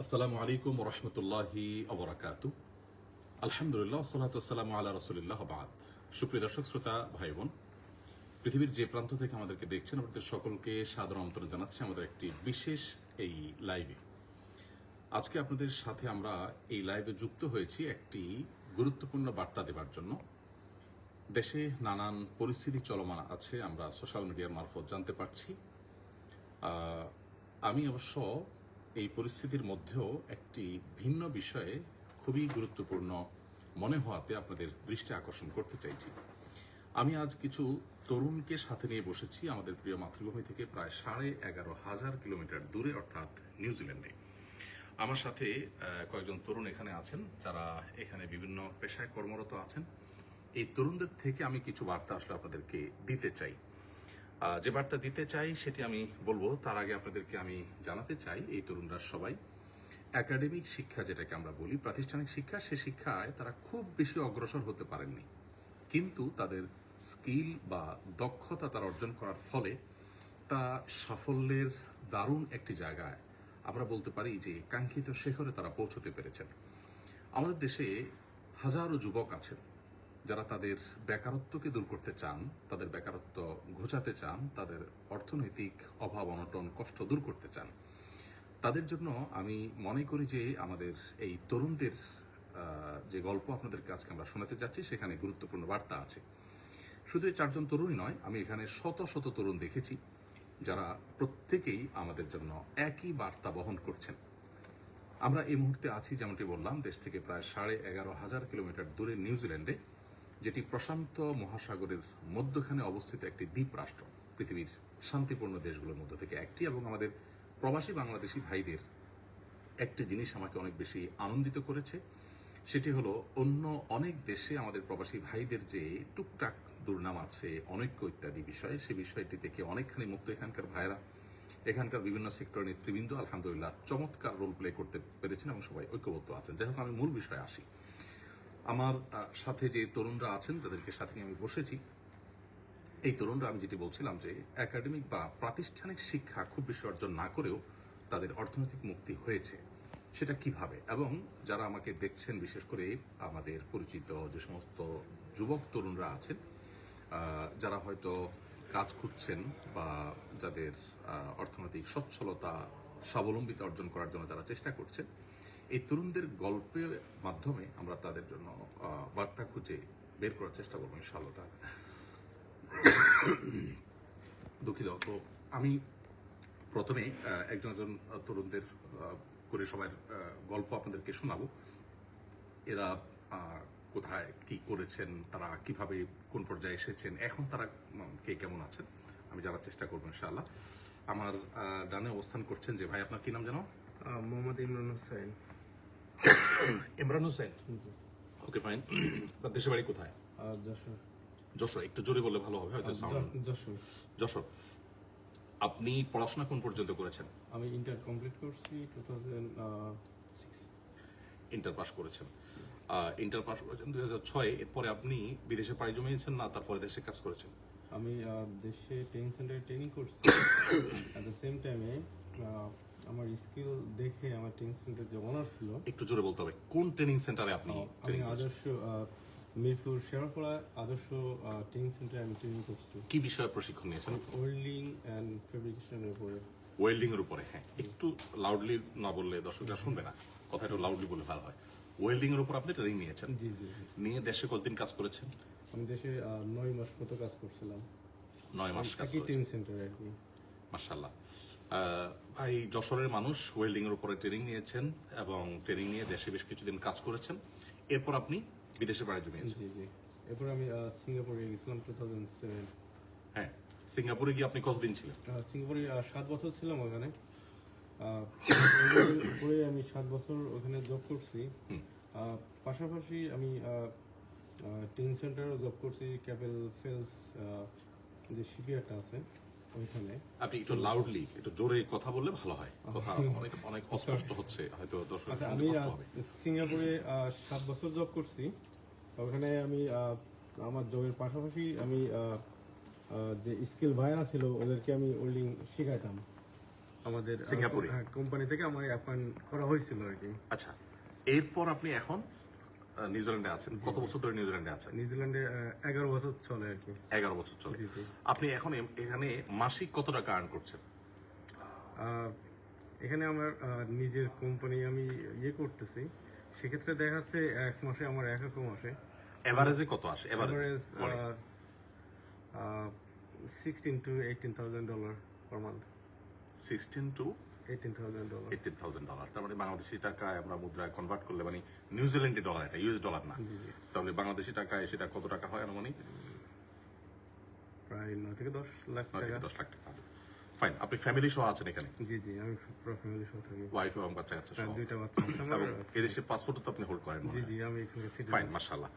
আসসালামু আলাইকুম রহমতুল্লাহি অবরাকাতু। আলহামদুলিল্লাহ সালাতু ওয়াসসালামু আলা রাসূলিল্লাহ বাদ। সুপ্রিয় দর্শক শ্রোতা ভাই বোন, পৃথিবীর যে প্রান্ত থেকে আমাদেরকে দেখছেন আপনাদের সকলকে সাদর আমন্ত্রণ জানাচ্ছি আমাদের একটি বিশেষ এই লাইভে। আজকে আপনাদের সাথে আমরা এই লাইভে যুক্ত হয়েছি একটি গুরুত্বপূর্ণ বার্তা দেবার জন্য। দেশে নানান পরিস্থিতি চলমান আছে, আমরা সোশ্যাল মিডিয়ার মারফত জানতে পারছি। আমি অবশ্য এই পরিস্থিতির মধ্যেও একটি ভিন্ন বিষয়ে খুবই গুরুত্বপূর্ণ মনে হওয়াতে আপনাদের দৃষ্টি আকর্ষণ করতে চাইছি। আমি আজ কিছু তরুণকে সাথে নিয়ে বসেছি আমাদের প্রিয় মাতৃভূমি থেকে প্রায় 11,500 কিলোমিটার দূরে, অর্থাৎ নিউজিল্যান্ডে। আমার সাথে কয়েকজন তরুণ এখানে আছেন যারা এখানে বিভিন্ন পেশায় কর্মরত আছেন। এই তরুণদের থেকে আমি কিছু বার্তা আসলে আপনাদেরকে দিতে চাই। যে বার্তা দিতে চাই সেটি আমি বলবো, তার আগে আপনাদেরকে আমি জানাতে চাই এই তরুণরা সবাই একাডেমিক শিক্ষা, যেটাকে আমরা বলি প্রাতিষ্ঠানিক শিক্ষা, সে শিক্ষায় তারা খুব বেশি অগ্রসর হতে পারেননি, কিন্তু তাদের স্কিল বা দক্ষতা তারা অর্জন করার ফলে তা সাফল্যের দারুণ একটি জায়গায় আমরা বলতে পারি যে কাঙ্ক্ষিত শিখরে তারা পৌঁছতে পেরেছেন। আমাদের দেশে হাজারো যুবক আছেন যারা তাদের বেকারত্বকে দূর করতে চান, তাদের বেকারত্ব ঘোচাতে চান, তাদের অর্থনৈতিক অভাব অনটন কষ্ট দূর করতে চান। তাদের জন্য আমি মনে করি যে আমাদের এই তরুণদের যে গল্প আপনাদেরকে আজকে আমরা শোনাতে যাচ্ছি সেখানে গুরুত্বপূর্ণ বার্তা আছে। শুধু এই 4জন তরুণই নয়, আমি এখানে শত শত তরুণ দেখেছি যারা প্রত্যেকেই আমাদের জন্য একই বার্তা বহন করছেন। আমরা এই মুহূর্তে আছি, যেমনটি বললাম, দেশ থেকে প্রায় 11,500 কিলোমিটার দূরে নিউজিল্যান্ডে, যেটি প্রশান্ত মহাসাগরের মধ্যখানে অবস্থিত একটি দ্বীপ রাষ্ট্র, পৃথিবীর শান্তিপূর্ণ দেশগুলোর মধ্য থেকে একটি। এবং আমাদের প্রবাসী বাংলাদেশি ভাইদের একটি জিনিস আমাকে অনেক বেশি আনন্দিত করেছে, সেটি হলো অন্য অনেক দেশে আমাদের প্রবাসী ভাইদের যে টুকটাক দুর্নাম আছে, অনৈক্য ইত্যাদি বিষয়ে, সে বিষয়টি দেখে অনেকখানি মুক্ত এখানকার ভাইরা, এখানকার বিভিন্ন সেক্টর নেতৃবৃন্দ আলহামদুলিল্লাহ চমৎকার রোল প্লে করতে পেরেছেন এবং সবাই ঐক্যবদ্ধ আছেন। যাই হোক, আমি মূল বিষয়ে আসি। আমার সাথে যে তরুণরা আছেন তাদেরকে সাথে নিয়ে আমি বসেছি। এই তরুণরা, আমি যেটি বলছিলাম যে একাডেমিক বা প্রাতিষ্ঠানিক শিক্ষা খুব বেশি অর্জন না করেও তাদের অর্থনৈতিক মুক্তি হয়েছে, সেটা কিভাবে। এবং যারা আমাকে দেখছেন, বিশেষ করে আমাদের পরিচিত যে সমস্ত যুবক তরুণরা আছেন যারা হয়তো কাজ খুঁজছেন বা যাদের অর্থনৈতিক সচ্ছলতা স্বাবলম্বিতা অর্জন করার জন্য যারা চেষ্টা করছেন, এই তরুণদের গল্পের মাধ্যমে আমরা তাদের জন্য বার্তা খুঁজে বের করার চেষ্টা করবো ইনশাআল্লাহ তাআলা। দুঃখিত। তো আমি প্রথমে একজন তরুণদের করে সবার গল্প আপনাদেরকে শোনাবো। এরা কোথায় কি করেছেন, তারা কিভাবে কোন পর্যায়ে এসেছেন, এখন তারা কে কেমন আছেন, আমি জানার চেষ্টা করবো ইনশাআল্লাহ। আমার ডানে অবস্থান করছেন যে ভাই, আপনার কি নাম জানো? মোহাম্মদ ইমরান হোসেন। ইমরান হোসেন। ওকে, ফাইন। আপনার দেশের বাড়ি কোথায়? যশোর। যশোর। একটু জোরে বললে ভালো হবে হয়তো। যশোর। যশোর। আপনি পড়াশোনা কোন পর্যন্ত করেছেন? আমি ইন্টার কমপ্লিট করছি 2006। ইন্টার পাস করেছেন। ইন্টার পাস করেছেন 2006। এরপরে আপনি বিদেশে পাড়ি জমিয়েছেন না তারপরে দেশে কাজ করেছেন? আমি দেশে ট্রেনিং সেন্টারে ট্রেনিং করছি। অ্যাট দ্য সেম টাইমে আমার স্কিল দেখে আমার ট্রেনিং সেন্টার যে ওনার ছিল। একটু জোরে বলতে হবে। কোন ট্রেনিং সেন্টারে আপনি আমি আদর্শ মিরপুর শেরপাড়া আদর্শ ট্রেনিং সেন্টারে আমি ট্রেনিং করছি। কি বিষয়ে প্রশিক্ষণ নিয়েছেন? ওয়েল্ডিং অ্যান্ড ফেব্রিকেশনের উপরে। ওয়েল্ডিং এর উপরে। হ্যাঁ, একটু লাউডলি না বললে দর্শকরা শুনবে না, কথা একটু লাউডলি বললে ভালো হয়। ওয়েল্ডিং এর উপর আপনি ট্রেনিং নিয়েছেন? জি জি। নিয়ে দেশে কতদিন কাজ করেছেন? আমি দেশে 9 মাস মতো কাজ করছিলাম। 9 মাস কাজ একই করেছেন। ট্রেনিং সেন্টারে আর কি। মাশাআল্লাহ। ভাই, যশোরের মানুষ, ওয়েল্ডিং এর উপরে ট্রেনিং নিয়েছেন এবং ট্রেনিং নিয়ে দেশে বেশ কিছুদিন কাজ করেছেন। এরপর আপনি বিদেশে পাড়ি জমিয়েছেন। জি জি। এরপর আমি সিঙ্গাপুরে গেছিলাম 2007। হ্যাঁ, সিঙ্গাপুরে গিয়ে আপনি কতদিন ছিলেন? সিঙ্গাপুরে 7 বছর ছিলাম ওখানে। পরে আমি 7 বছর ওখানে জব করছি। পাশাপাশি আমি ট্রেনিং সেন্টারেও জব করছি, ক্যাপেল ফেলস যে শিপইয়ার্ডটা আছে ওইখানে। আপনি একটু লাউডলি, একটু জোরে কথা বললে ভালো হয়, কথা অনেক অনেক অস্পষ্ট হচ্ছে, হয়তো দর্শক আচ্ছা, শুনতে আমি কষ্ট হবে। সিঙ্গাপুরে 7 বছর জব করছি। ওখানে আমি আমার জবের পাশাপাশি আমি যে স্কিল ভাইরা ছিল ওদেরকে আমি ওয়েল্ডিং শেখাইতাম। আমাদের সিঙ্গাপুরে? কোম্পানি থেকে আমার অ্যাপয়েন্ট করা হয়েছিল আর কি। আচ্ছা, এরপর আপনি এখন নিউজিল্যান্ডে আছেন। কত বছর ধরে নিউজিল্যান্ডে আছেন? নিউজিল্যান্ডে 11 বছর চলে আর কি। 11 বছর চলে। জি, জি। আপনি এখন এখানে মাসিক কত টাকা আর্ন করছেন? আহ, এখানে আমার নিজের কোম্পানি আমি করতেছি, সেক্ষেত্রে দেখা যাচ্ছে এক মাসে আমার একরকম আসে। এভারেজে কত আসে? Average Average, 16 to $18,000 per month. 16 to $18,000. $18,000। তার মানে বাংলাদেশি টাকায় আমরা মুদ্রায় কনভার্ট করলে, মানে নিউজিল্যান্ডি ডলার, এটা ইউএস ডলার না, তাহলে বাংলাদেশি টাকায় সেটা কত টাকা হয় আনুমানিক? প্রায় 9 থেকে 10 লাখ 9 থেকে টাকা। 10 লাখ টাকা। ফাইন। আপনি ফ্যামিলি সহ আছেন এখানে? জি, জি, আমি পুরো ফ্যামিলি সহ থাকি। ওয়াইফ এবং বাচ্চা কাচ্চা সহ? 2টা বাচ্চা আছে আমার। এবং এদেশের পাসপোর্টও তো আপনি হোল্ড করেন? জি, জি, আমি এখানে সিটিজেন। ফাইন, মাশাআল্লাহ।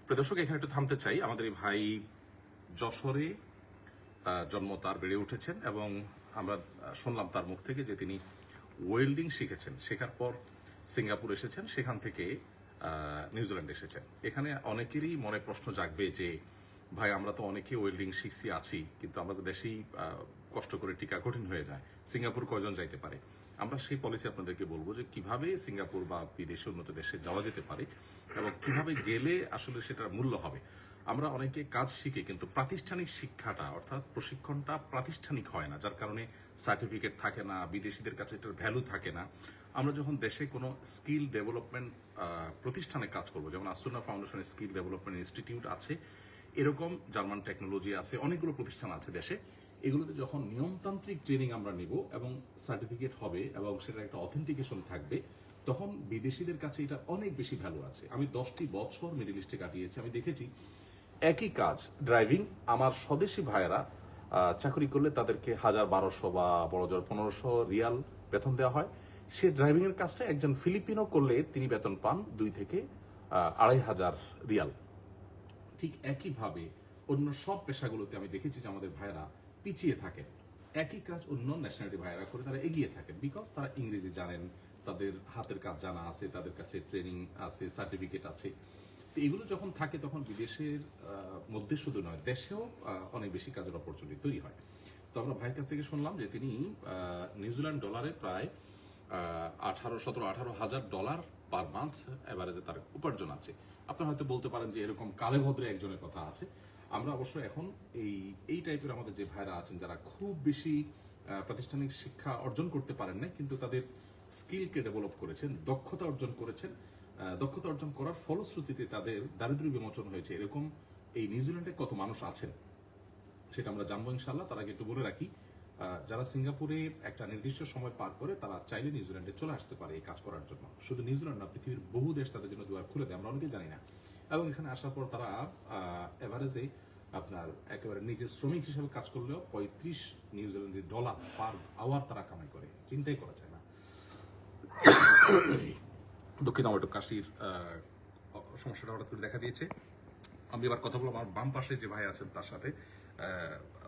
প্রিয় দর্শক, এখানে একটু থামতে চাই। আমাদের এই ভাই যশোরে জন্ম, তার বেড়ে উঠেছেন, এবং আমরা শুনলাম তার মুখ থেকে যে তিনি ওয়েল্ডিং শিখেছেন, শেখার পর সিঙ্গাপুর এসেছেন, সেখান থেকে নিউজিল্যান্ড এসেছেন। এখানে অনেকেরই মনে প্রশ্ন জাগবে যে ভাই, আমরা তো অনেকে ওয়েল্ডিং শিখছি আছি, কিন্তু আমরা তো দেশেই কষ্ট করে টিকা কঠিন হয়ে যায়, সিঙ্গাপুর কয়জন যাইতে পারে? আমরা সেই পলিসি আপনাদেরকে বলবো যে কিভাবে সিঙ্গাপুর বা বিদেশে উন্নত দেশে যাওয়া যেতে পারে, এবং কিভাবে গেলে আসলে সেটার মূল্য হবে। আমরা অনেকে কাজ শিখি, কিন্তু প্রাতিষ্ঠানিক শিক্ষাটা অর্থাৎ প্রশিক্ষণটা প্রাতিষ্ঠানিক হয় না, যার কারণে সার্টিফিকেট থাকে না, বিদেশিদের কাছে এটার ভ্যালু থাকে না। আমরা যখন দেশে কোনো স্কিল ডেভেলপমেন্ট প্রতিষ্ঠানে কাজ করব, যেমন আসুনা ফাউন্ডেশনের স্কিল ডেভেলপমেন্ট ইনস্টিটিউট আছে, এরকম জার্মান টেকনোলজি আছে, অনেকগুলো প্রতিষ্ঠান আছে দেশে। এগুলোতে যখন নিয়মতান্ত্রিক ট্রেনিং আমরা নিব এবং সার্টিফিকেট হবে এবং সেটা একটা অথেন্টিকেশন থাকবে, তখন বিদেশিদের কাছে এটা অনেক বেশি ভ্যালু আছে। আমি 10টি বছর মিডল ইস্টে কাটিয়েছি, আমি দেখেছি একই কাজ ড্রাইভিং, আমার স্বদেশি ভাইয়েরা চাকরি করলে তাদেরকে 1000-1200 বা বড় জোর 1500 রিয়াল বেতন দেওয়া হয়। সে ড্রাইভিং এর কাজটা একজন ফিলিপিনো করলে তিনি বেতন পান 2 থেকে 2500 রিয়াল। ঠিক একইভাবে অন্য সব পেশাগুলোতে আমি দেখেছি যে আমাদের ভাইয়েরা পিছিয়ে থাকেন। একই কাজ অন্য ন্যাশনালিটি ভাইয়েরা করে তারা এগিয়ে থাকেন, বিকজ তারা ইংরেজি জানেন, তাদের হাতের কাজ জানা আছে, তাদের কাছে ট্রেনিং আছে, সার্টিফিকেট আছে। তো এগুলো যখন থাকে তখন বিদেশের মধ্যে শুধু নয়, দেশেও অনেক বেশি কাজের অপরচুনিটি তৈরি হয়। তো আমরা ভাইয়ের কাছ থেকে শুনলাম যে তিনি নিউজিল্যান্ড ডলারে প্রায় 18,000 ডলার পার মান্থ এভারেজে তার উপার্জন আছে। আপনারা হয়তো বলতে পারেন যে এরকম কালে ভদ্রে একজনের কথা আছে। আমরা অবশ্য এখন এই টাইপের আমাদের যে ভাইরা আছেন, যারা খুব বেশি প্রাতিষ্ঠানিক শিক্ষা অর্জন করতে পারেন না, কিন্তু তাদের স্কিলকে ডেভেলপ করেছেন, দক্ষতা অর্জন করেছেন, দক্ষতা অর্জন করার ফলশ্রুতিতে তাদের দারিদ্র্য বিমোচন হয়েছে, এরকম এই নিউজিল্যান্ডে কত মানুষ আছেন সেটা আমরা জানবো ইনশাল্লাহ। তার আগে একটু বলে রাখি, যারা সিঙ্গাপুরে একটা নির্দিষ্ট সময় পার করে তারা চাইলে নিউজিল্যান্ডে চলে আসতে পারে এই কাজ করার জন্য। শুধু নিউজিল্যান্ড না, পৃথিবীর বহু দেশ তাদের জন্য দুয়ার খুলে দেয়, আমরা অনেকে জানি না। এবং এখানে আসার পর তারা এভারেজে আপনার একেবারে নিজের শ্রমিক হিসেবে কাজ করলেও 35 নিউজিল্যান্ডি ডলার পার আওয়ার তারা কামাই করে, চিন্তাই করা যায় না। দক্ষিণ আমার একটু কাশির সমস্যাটা হঠাৎ করে দেখা দিয়েছে। আমি এবার কথা বলবো আমার বাম পাশে যে ভাই আছেন তার সাথে।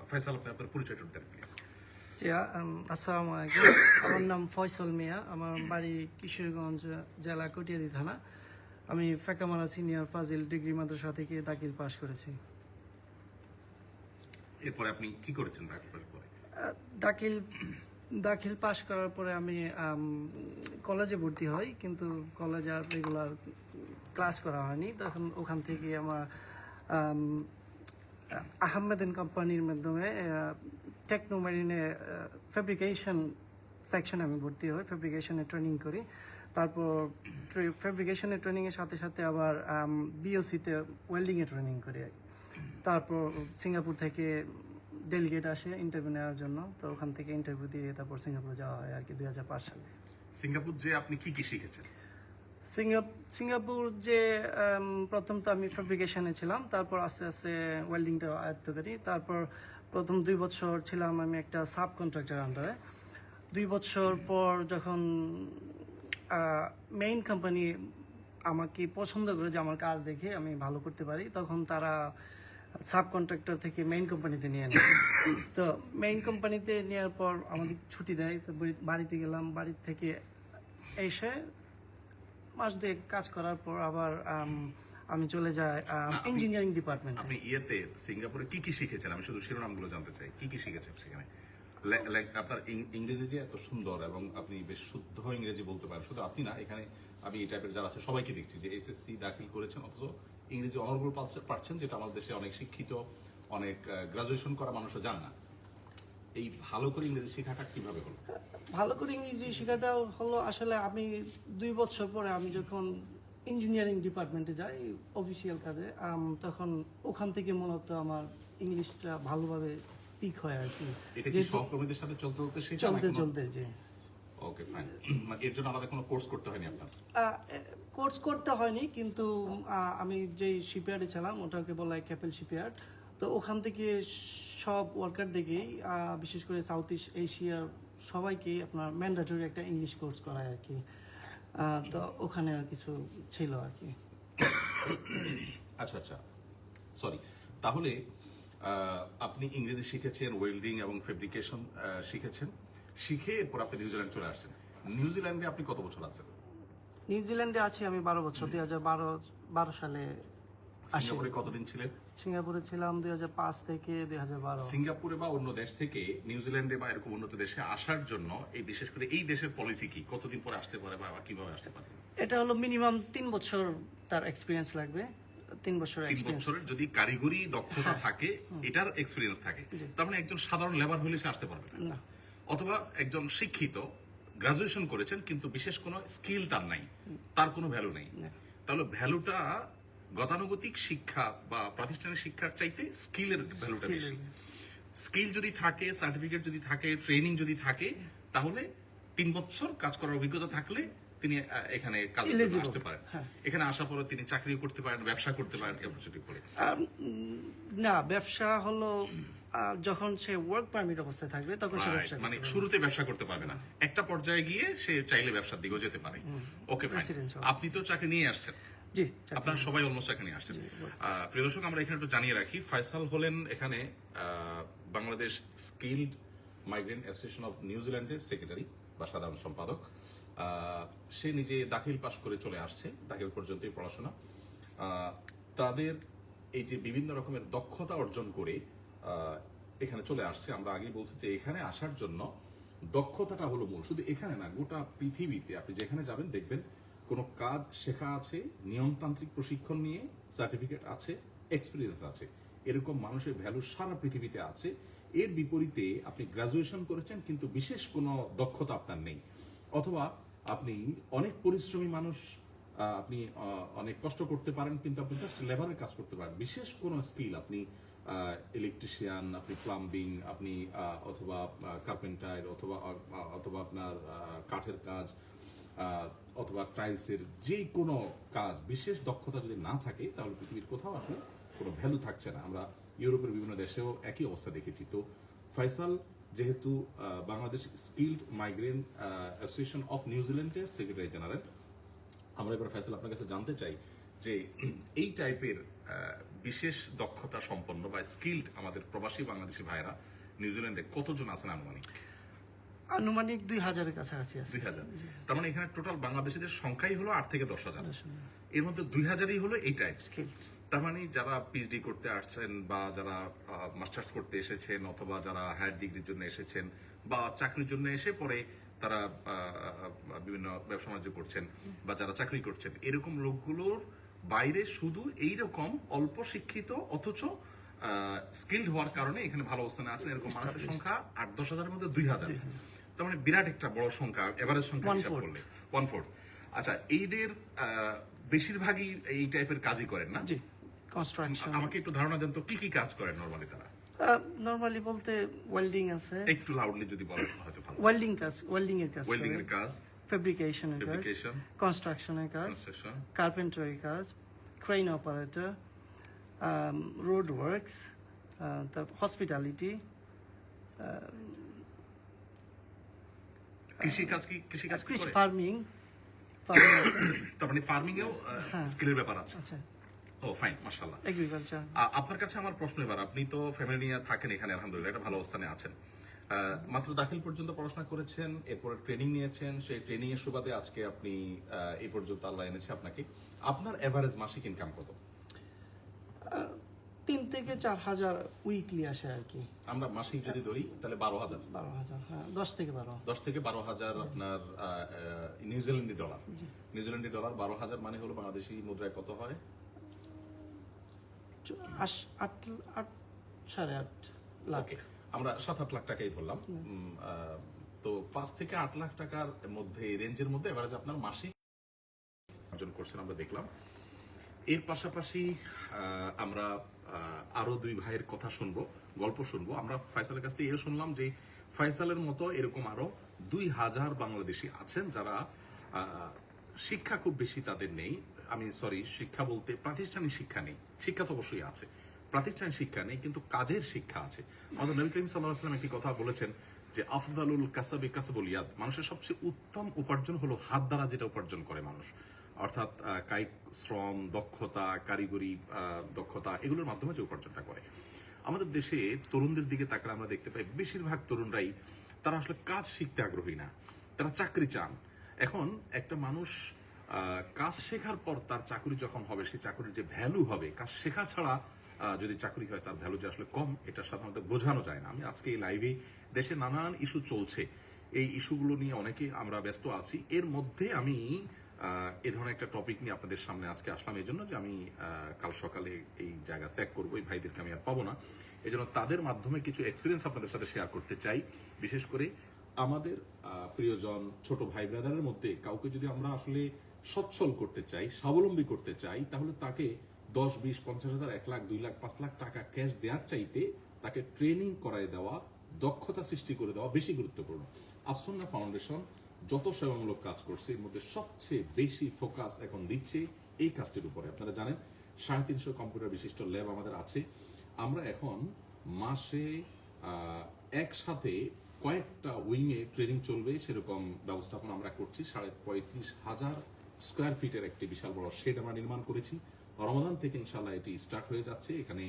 ফয়সাল, আপনি আপনার পরিচয়টা দেন প্লিজ। জি, আসসালামু আলাইকুম। আমার নাম ফয়সল মিয়া, আমার বাড়ি কিশোরগঞ্জ জেলা কটিয়াদি থানা। আমি ফেকামারা সিনিয়র ফাজিল ডিগ্রি মাদ্রাসা থেকে দাখিল পাশ করেছি। এরপরে আপনি কি করেছেন দাখিলের পরে? দাখিল পাশ করার পরে আমি কলেজে ভর্তি হই, কিন্তু কলেজে আর রেগুলার ক্লাস করা হয়নি। তখন ওখান থেকে আমার আহমেদিন কোম্পানির মাধ্যমে টেকনোমেরিনে ফেব্রিকেশন সেকশনে আমি ভর্তি হই, ফেব্রিকেশনে ট্রেনিং করি। তারপর ফেব্রিকেশনের ট্রেনিংয়ের সাথে সাথে আবার বিওসিতে ওয়েল্ডিংয়ে ট্রেনিং করি। তারপর সিঙ্গাপুর থেকে ডেলিগেট আসে ইন্টারভিউ নেওয়ার জন্য, তো ওখান থেকে ইন্টারভিউ দিয়ে তারপর সিঙ্গাপুরে যাওয়া হয় আর কি 2005 সালে। সিঙ্গাপুর যে আপনি কি কি শিখেছেন? সিঙ্গাপুর যে প্রথম তো আমি ফেব্রিকেশনে ছিলাম, তারপর আস্তে আস্তে ওয়েল্ডিংটা আয়ত্ত করি। তারপর প্রথম 2 বছর ছিলাম আমি একটা সাব কন্ট্রাক্টর আন্ডারে। 2 বছর পর যখন মেইন কোম্পানি আমাকে পছন্দ করে যে আমার কাজ দেখে আমি ভালো করতে পারি, তখন তারা সাব কন্ট্রাক্টর থেকে মেইন কোম্পানিতে নিয়ে নেয়। তো মেইন কোম্পানিতে নেওয়ার পর আমাদের ছুটি দেয়, তো বাড়িতে গেলাম। বাড়ি থেকে এসে মাস 2 কাজ করার পর আবার আমি চলে যাই ইঞ্জিনিয়ারিং ডিপার্টমেন্টে। আপনি সিঙ্গাপুরে কি কি শিখেছেন? আমি শুধু শিরোনামগুলো জানতে চাই, কি কি শিখেছেন সেখানে? আপনার ইংরেজি যে এত সুন্দর এবং আপনি বেশ শুদ্ধ ইংরেজি বলতে পারেন, শুধু আপনি না, এখানে আমি এই টাইপের যারা আছে সবাইকে দেখছি যে এসএসসি দাখিল করেছেন অথচ ইংরেজি অনর্গল পাচ্ছেন, যেটা আমাদের দেশে অনেক শিক্ষিত, অনেক গ্রাজুয়েশন করা মানুষও জান না। এই ভালো করে ইংরেজি শেখাটা কিভাবে হলো? ভালো করে ইংরেজি শেখাটা হলো আসলে আমি 2 বছর পরে আমি যখন ইঞ্জিনিয়ারিং ডিপার্টমেন্টে যাই অফিসিয়াল কাজে, তখন ওখান থেকে মূলত আমার ইংলিশটা ভালোভাবে পিক হয় আর কি। এটা কি সহকর্মীদের সাথে চলতে চলতে শেখা? চলতে চলতে যে ওকে, ফাইন। এর জন্য আলাদা কোনো কোর্স করতে হয়নি আপনার? কোর্স করতে হয়নি, কিন্তু আমি যেই শিপইয়ার্ডে ছিলাম ওটাকে বলা হয় ক্যাপেল শিপইয়ার্ড। তো ওখান থেকে সব ওয়ার্কার দেখেই বিশেষ করে সাউথ ইস্ট এশিয়ার সবাইকে আপনার ম্যান্ডেটরি একটা ইংলিশ কোর্স করায় আর কি। তো ওখানে আর কিছু ছিল আর কি। আচ্ছা আচ্ছা, সরি। তাহলে আপনি ইংরেজি শিখেছেন, ওয়েল্ডিং এবং ফেব্রিকেশন শিখেছেন, শিখে এরপর আপনি নিউজিল্যান্ড চলে আসছেন। নিউজিল্যান্ডে আপনি কত বছর আছেন? নিউজিল্যান্ডে আছি আমি 12 বছর, 2012 সালে আসি। সিঙ্গাপুরে কতদিন ছিলেন? সিঙ্গাপুরে ছিলাম 2005 থেকে 2012। সিঙ্গাপুরে বা অন্য দেশ থেকে নিউজিল্যান্ডে বা এরকম উন্নত দেশে আসার জন্য এই বিশেষ করে এই দেশের পলিসি কি, কতদিন পরে আসতে পারে বা কিভাবে আসতে পারে? এটা হলো মিনিমাম 3 বছর তার এক্সপিরিয়েন্স লাগবে। 3 বছর 3 এক্সপিরিয়েন্স। বছরের যদি কারিগরি দক্ষতা থাকে, এটার এক্সপিরিয়েন্স থাকে, তার মানে একজন সাধারণ লেবার হলে সে আসতে পারবে না। না, অথবা একজন শিক্ষিত, গ্রাজুয়েশন করেছেন কিন্তু বিশেষ কোনো স্কিল তার নাই, তার কোনো ভ্যালু নেই। তাহলে ভ্যালুটা গতানুগতিক শিক্ষা বা প্রাতিষ্ঠানিক শিক্ষার চাইতে স্কিলের ভ্যালুটা বেশি। স্কিল যদি থাকে, সার্টিফিকেট যদি থাকে, ট্রেনিং যদি থাকে, তাহলে 3 বছর কাজ করার অভিজ্ঞতা থাকলে তিনি এখানে কাজ করতে আসতে পারেন। এখানে আসার পরে তিনি চাকরি করতে পারেন, ব্যবসা করতে পারেন অপরচুনিটি করে। না, ব্যবসা হলো যখন সে ওয়ার্ক পারমিট অবস্থায় থাকবে তখন সে ব্যবসা মানে করতে পারবে। শুরুতে ব্যবসা করতে পারবে না, একটা পর্যায়ে গিয়ে সে চাইলে ব্যবসার দিকেও যেতে পারে। ওকে, ফাইন। Residential। আপনি তো চাকরি নিয়ে আসছেন, জি, আপনারা সবাই অলমোস্ট চাকরি নিয়ে আসছেন। প্রিয় দর্শক, আমরা এখানে একটু জানিয়ে রাখি, ফয়সাল হলেন এখানে Bangladesh skilled migrant association of নিউজিল্যান্ডের সেক্রেটারি বা সাধারণ সম্পাদক। সে নিজে দাখিল পাশ করে চলে আসছে, দাখিল পর্যন্তই পড়াশোনা। তাদের এই যে বিভিন্ন রকমের দক্ষতা অর্জন করে এখানে চলে আসছে। আমরা আগেই বলছি যে এখানে আসার জন্য দক্ষতাটা হলো মূল। শুধু এখানে না, গোটা পৃথিবীতে আপনি যেখানে যাবেন দেখবেন কোনো কাজ শেখা আছে, নিয়মতান্ত্রিক প্রশিক্ষণ নিয়ে সার্টিফিকেট আছে, এক্সপিরিয়েন্স আছে, এরকম মানুষের ভ্যালু সারা পৃথিবীতে আছে। এর বিপরীতে আপনি গ্রাজুয়েশন করেছেন কিন্তু বিশেষ কোনো দক্ষতা আপনার নেই, অথবা আপনি অনেক পরিশ্রমী মানুষ, আপনি অনেক কষ্ট করতে পারেন কিন্তু আপনি জাস্ট লেবারের কাজ করতে পারেন, বিশেষ কোনো স্কিল আপনি ইলেকট্রিশিয়ান, আপনি প্লাম্বিং, আপনি অথবা কার্পেন্টার, অথবা আপনার কাঠের কাজ, অথবা টাইলসের যে কোনো কাজ, বিশেষ দক্ষতা যদি না থাকে তাহলে পৃথিবীর কোথাও আপনি কোনো ভ্যালু থাকছে না। আমরা ইউরোপের বিভিন্ন দেশেও একই অবস্থা দেখেছি। তো ফয়সাল যেহেতু Bangladesh skilled migrant association of নিউজিল্যান্ডের সেক্রেটারি জেনারেল, আমরা এবার ফয়সাল আপনার কাছে জানতে চাই যে এই টাইপের বিশেষ দক্ষতা সম্পন্ন বা স্কিলড আমাদের প্রবাসী বাংলাদেশি ভাইরা নিউজিল্যান্ডে কতজন আছেন আনুমানিক? আনুমানিক 2000-এর কাছাকাছি আছে। 2000। তার মানে এখানে টোটাল বাংলাদেশিদের সংখ্যাই হলো 8 থেকে 10,000। এর মধ্যে 2000ই হলো এই টাইপ স্কিল। তার মানে যারা পিএইচডি করতে আসছেন বা যারা মাস্টার্স করতে এসেছেন অথবা যারা হায়ার ডিগ্রির জন্য এসেছেন বা চাকরির জন্য এসে পরে তারা বিভিন্ন ব্যবসা বাণিজ্য করছেন বা যারা চাকরি করছেন, এরকম লোকগুলোর বাইরে শুধু এইরকম অল্প শিক্ষিত অথচ স্কিলড হওয়ার কারণে এখানে ভালো অবস্থানে আছেন এরকম মানুষের সংখ্যা 8-10 হাজারের মধ্যে 2000। তার মানে বিরাট একটা বড় সংখ্যা, এভারেজ সংখ্যা হিসাব করলে 1/4। আচ্ছা, এইদের বেশিরভাগই এই টাইপের কাজই করেন না? জি, কনস্ট্রাকশন। আমাকে একটু ধারণা দেন তো কি কি কাজ করেন নরমালি তারা? নরমালি বলতে ওয়েল্ডিং আছে। একটু লাউডলি যদি বলেন হয়তো ভালো। ওয়েল্ডিং এর কাজ, ওয়েল্ডিং এর কাজ, ফেব্রিকেশনের কাজ, ফেব্রিকেশন, কনস্ট্রাকশনের কাজ, কনস্ট্রাকশন, কার্পেন্টারি কাজ, ক্রেন অপারেটর, রোড ওয়ার্কস, তারপর হসপিটালিটি, কৃষিকাজ কি কৃষিকাজ কি করে? ফার্মিং। তার মানে ফার্মিং এও স্কিলের ব্যাপার আছে। আচ্ছা, ও ফাইন, মাশাআল্লাহ। এগ্রিকালচার। আপনার কাছে আমার প্রশ্ন এবার, আপনি তো ফ্যামিলি নিয়ে থাকেন এখানে, আলহামদুলিল্লাহ একটা ভালো অবস্থানে আছেন। মাত্র দাখিল পর্যন্ত পড়াশোনা করেছেন, এরপর ট্রেনিং নিয়েছেন, সেই ট্রেনিং এর সুবাদে আজকে আপনি এই পর্যন্ত আল্লাহ এনেছে আপনাকে। আপনার এভারেজ মাসিক ইনকাম কত? 3 থেকে 4 হাজার উইকলি আসে আর কি। আমরা মাসিক যদি ধরি তাহলে 12,000, 12 হাজার, হ্যাঁ, 10 থেকে 12। 10 থেকে 12,000 আপনার নিউজিল্যান্ডি ডলার। নিউজিল্যান্ডি ডলার 12,000 মানে হলো বাংলাদেশি মুদ্রায় কত হয়? 8.5 লাখ। ওকে, আমরা 7-8 লাখ টাকাই ধরলাম। তো 5 থেকে 8 লাখ টাকার মধ্যে, এই রেঞ্জের মধ্যে এভারেজ আপনার মাসিক অর্জন করছেন আমরা দেখলাম। এর পাশাপাশি আমরা আরো 2 ভাইয়ের কথা শুনবো, গল্প শুনবো। আমরা ফয়সালের কাছ থেকে এও শুনলাম যে ফয়সালের মতো এরকম আরো 2000 বাংলাদেশি আছেন যারা শিক্ষা খুব বেশি তাদের নেই। আমি সরি, শিক্ষা বলতে প্রাতিষ্ঠানিক শিক্ষা নেই, শিক্ষা তো অবশ্যই আছে, প্রাতিষ্ঠানিক শিক্ষা নেই কিন্তু কাজের শিক্ষা আছে। আমাদের নবী করিম সাল্লাল্লাহু আলাইহি ওয়াসাল্লাম একটি কথা বলেছেন যে আফদালুল কাসাবি কাসাবুল ইয়াদ, মানুষের সবচেয়ে উত্তম উপার্জন হলো হাত দ্বারা যেটা উপার্জন করে মানুষ, অর্থাৎ কায়িক শ্রম, দক্ষতা, কারিগরি দক্ষতা, এগুলোর মাধ্যমে যে উপার্জনটা করে। আমাদের দেশে তরুণদের দিকে তাকালে আমরা দেখতে পাই বেশিরভাগ তরুণরাই তারা আসলে কাজ শিখতে আগ্রহী না, তারা চাকরি চান। এখন একটা মানুষ কাজ শেখার পর তার চাকরি যখন হবে, সেই চাকরির যে ভ্যালু হবে, কাজ শেখা ছাড়া যদি চাকরি হয় তার ভ্যালু যে আসলে কম, এটা সাধারণত বোঝানো যায় না। আমি আজকে এই লাইভে দেশে নানান ইস্যু চলছে, এই ইস্যুগুলো নিয়ে অনেকে আমরা ব্যস্ত আছি। এর মধ্যে আমি এ ধরনের একটা টপিক নিয়ে আপনাদের সামনে আজকে আসলাম এই জন্য যে আমি কাল সকালে এই জায়গা ত্যাগ করবো, এই ভাইদেরকে আমি আর পাবো না। এই জন্য তাদের মাধ্যমে কিছু এক্সপিরিয়েন্স আপনাদের সাথে শেয়ার করতে চাই। বিশেষ করে আমাদের প্রিয়জন ছোট ভাই ব্রাদারের মধ্যে কাউকে যদি আমরা আসলে সচ্ছল করতে চাই, স্বাবলম্বী করতে চাই, তাহলে তাকে 10, 20, 50,000, 1 লাখ, 2 লাখ, 5 লাখ টাকা ক্যাশ দেওয়ার চাইতে তাকে ট্রেনিং করায় দেওয়া, দক্ষতা সৃষ্টি করে দেওয়া বেশি গুরুত্বপূর্ণ। আসন্না ফাউন্ডেশন যত সেবামূলক কাজ করছে এর মধ্যে সবচেয়ে বেশি ফোকাস এখন দিচ্ছে এই কাজটির উপরে। আপনারা জানেন 350 কম্পিউটার বিশিষ্ট ল্যাব আমাদের আছে। আমরা এখন মাসে একসাথে কয়েকটা উইংয়ে ট্রেনিং চলবে সেরকম ব্যবস্থাপনা আমরা করছি। 35,000 স্কোয়ার ফিটের একটি বিশাল বড় শেড আমরা নির্মাণ করেছি। রমাদান থেকে ইনশাল্লাহ এটি স্টার্ট হয়ে যাচ্ছে। এখানে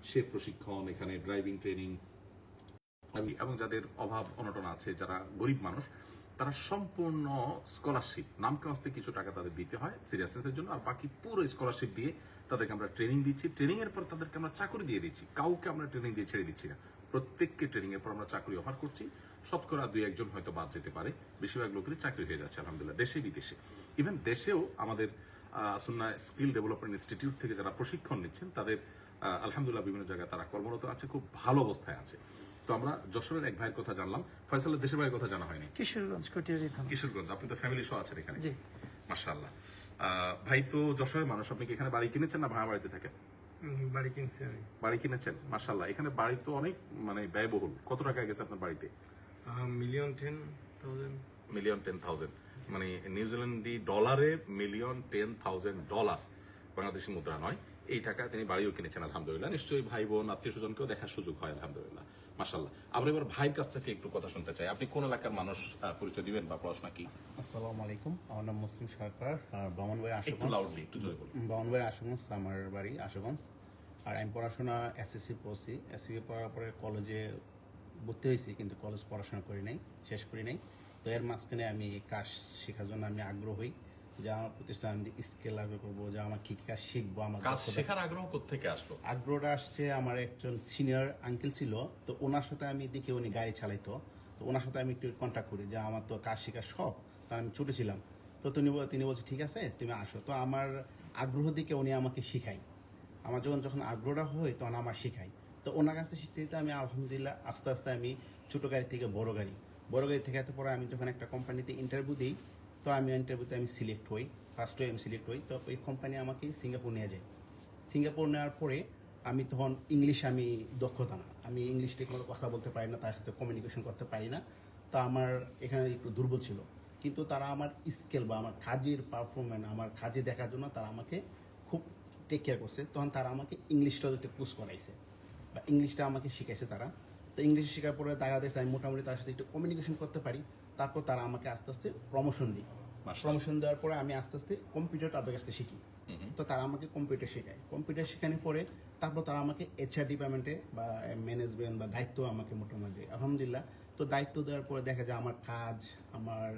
শেড প্রশিক্ষণ, এখানে ড্রাইভিং ট্রেনিং, এবং যাদের অভাব অনটন আছে, যারা গরিব মানুষ, তারা সম্পূর্ণ স্কলারশিপ, নামকে আসতে কিছু টাকা তাদের দিতে হয় সিরিয়াসনেসের জন্য, আর বাকি পুরো স্কলারশিপ দিয়ে তাদেরকে আমরা ট্রেনিং দিচ্ছি। ট্রেনিং এর পর তাদেরকে আমরা চাকরি দিয়ে দিচ্ছি, কাউকে আমরা ট্রেনিং দিয়ে ছেড়ে দিচ্ছি না, প্রত্যেককে ট্রেনিং এর পর আমরা চাকরি অফার করছি। শতকরা 2-1 হয়তো বাদ যেতে পারে, বেশিরভাগ লোকেরই চাকরি হয়ে যাচ্ছে আলহামদুলিল্লাহ, দেশে বিদেশে। ইভেন দেশেও আমাদের সুন্নাহ স্কিল ডেভেলপমেন্ট ইনস্টিটিউট থেকে যারা প্রশিক্ষণ নিচ্ছেন তাদের আলহামদুলিল্লাহ বিভিন্ন জায়গায় তারা কর্মরত আছে, খুব ভালো অবস্থায় আছে। তো আমরা যশোরের এক ভাইয়ের কথা জানলাম, ফয়সালের দেশের ভাইয়ের কথা জানা হয়নি। কিশোরগঞ্জ, কটিয়াদি থানা। কিশোরগঞ্জ, আপনি তো ফ্যামিলি সহ আছেন এখানে? জি। মাশাআল্লাহ। ভাই তো যশোরের মানুষ, আপনি কি এখানে বাড়ি কিনেছেন না ভাড়া বাড়িতে থাকেন? বাড়ি কিনছি আমি। বাড়ি কিনেছেন, মাশাআল্লাহ। এখানে বাড়ি তো অনেক মানে ব্যয়বহুল, কত টাকা গেছে আপনার বাড়িতে? $1,10,000। $1,10,000 মানে নিউজিল্যান্ডি ডলারে $1,10,000, বাংলাদেশি মুদ্রা নয়। এই টাকা তিনি বাড়িও কিনেছেন আলহামদুলিল্লাহ। নিশ্চয়ই ভাই বোন আত্মীয় স্বজনকেও দেখার সুযোগ হয় আলহামদুলিল্লাহ, মাশাআল্লাহ। আমরা এবার ভাইয়ের কাছ থেকে একটু কথা শুনতে চাই। আপনি কোন এলাকার মানুষ, পরিচয় দিবেন বা পড়াশোনা কি? আসসালামু আলাইকুম, আমার নাম মুসলিম সরকার, আর ব্রাহ্মণবাড়ি একটু আশুগঞ্জ। লাউডলি, একটু জোরে বলুন। ব্রাহ্মণবাড়ি আশুগঞ্জ আমার বাড়ি, আশুগঞ্জ। আর আমি পড়াশোনা এসএসসি পড়ছি। এসএসসি পড়ার পরে কলেজে ভর্তি হয়েছি, কিন্তু কলেজ পড়াশোনা করি নাই, শেষ করি নাই। তো এর মাঝখানে আমি কাজ শেখার জন্য আমি আগ্রহী, যে আমার প্রতিষ্ঠান আমি স্কিল আগ্রহ করবো, যে আমার কী কী কাজ শিখবো। আমার কাজ শেখার আগ্রহ কোত্থেকে আসলো? আগ্রহটা আসছে, আমার একজন সিনিয়র আঙ্কেল ছিল, তো ওনার সাথে আমি দেখি উনি গাড়ি চালাইতো, তো ওনার সাথে আমি একটু কন্ট্যাক্ট করি যে আমার তো কাজ শেখার শখ, তা আমি ছোটো ছিলাম। তো তিনি বলছে ঠিক আছে তুমি আসো। তো আমার আগ্রহ দিকে উনি আমাকে শিখাই, আমার যখন আগ্রহটা হয় তখন আমার শিখাই। তো ওনার কাছ থেকে শিখতে দিতে আমি আলহামদুলিল্লাহ আস্তে আস্তে আমি ছোটো গাড়ি থেকে বড় গাড়ি থেকে এত পরে আমি যখন একটা কোম্পানিতে ইন্টারভিউ দিই, তো আমি ইন্টারভিউতে আমি সিলেক্ট হই, ফার্স্টে আমি সিলেক্ট হই। তো ওই কোম্পানি আমাকে সিঙ্গাপুর নিয়ে যায়। সিঙ্গাপুর নেওয়ার পরে আমি তখন আমি দক্ষতা না, আমি ইংলিশ ঠিক মতো কথা বলতে পারি না, তার সাথে কমিউনিকেশন করতে পারি না। তো আমার এখানে একটু দুর্বল ছিল, কিন্তু তারা আমার স্কিল বা আমার কাজের পারফরমেন্স, আমার কাজে দেখার জন্য তারা আমাকে খুব টেক কেয়ার করছে। তখন তারা আমাকে ইংলিশটাও একটু পুশ করাইছে, বা ইংলিশটা আমাকে শিখাইছে তারা। তো ইংলিশ শেখার পরে দেখা যাচ্ছে আমি মোটামুটি তার সাথে একটু কমিউনিকেশন করতে পারি। তারপর তারা আমাকে আস্তে আস্তে প্রমোশন দিই। প্রমোশন দেওয়ার পরে আমি আস্তে আস্তে কম্পিউটার তাদের কাছ থেকে শিখি। তো তারা আমাকে কম্পিউটার শেখায়। কম্পিউটার শেখানোর পরে তারপর তারা আমাকে HR ডিপার্টমেন্টে বা ম্যানেজমেন্ট বা দায়িত্ব আমাকে মোটামুটি দেয় আলহামদুলিল্লাহ। তো দায়িত্ব দেওয়ার পরে দেখা যায় আমার কাজ, আমার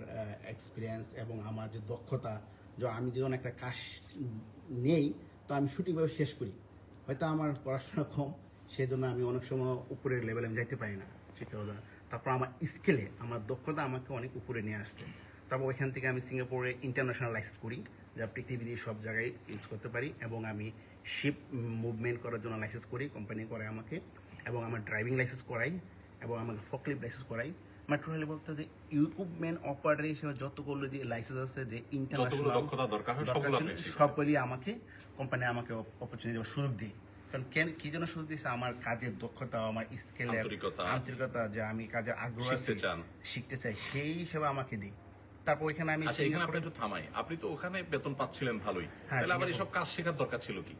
এক্সপিরিয়েন্স এবং আমার যে দক্ষতা, যে আমি যখন একটা কাজ নেই তো আমি সঠিকভাবে শেষ করি। হয়তো আমার পড়াশোনা কম, সেজন্য আমি অনেক সময় উপরের লেভেলে আমি যাইতে পারি না শিক্ষকতা। তারপর আমার স্কিলে আমার দক্ষতা আমাকে অনেক উপরে নিয়ে আসছে। তারপর ওইখান থেকে আমি সিঙ্গাপুরে ইন্টারন্যাশনাল লাইসেন্স করি, যা পৃথিবীর সব জায়গায় ইউজ করতে পারি, এবং আমি শিপ মুভমেন্ট করার জন্য লাইসেন্স করি, কোম্পানি করে আমাকে, এবং আমার ড্রাইভিং লাইসেন্স করাই, এবং আমাকে ফকলিফট লাইসেন্স করাই। টোটালি বলতে যে ইকুইপমেন্ট অপারেটর হিসেবে যতগুলো যে লাইসেন্স আছে, যে যতগুলো ইন্টারন্যাশনাল দক্ষতা দরকার হয় সবগুলো আপনি শিখেছেন। সবগুলি আমাকে কোম্পানি আমাকে অপরচুনিটি বা সুযোগ দিই। কারণ কি জন্য সুযোগ দিয়েছে? আমার কাজের দক্ষতা, আমার স্কিল, আন্তরিকতা, যে আমি কাজের আগ্রহ শিখতে চান, শিখতে চাই, সেই হিসেবে আমাকে দিই। তারপর ওইখানে আমি আচ্ছা এখানে আপনি একটু থামাই, আপনি তো ওখানে বেতন পাচ্ছিলেন ভালোই, হ্যাঁ, তাহলে আবার এসব কাজ শেখার দরকার ছিল কি?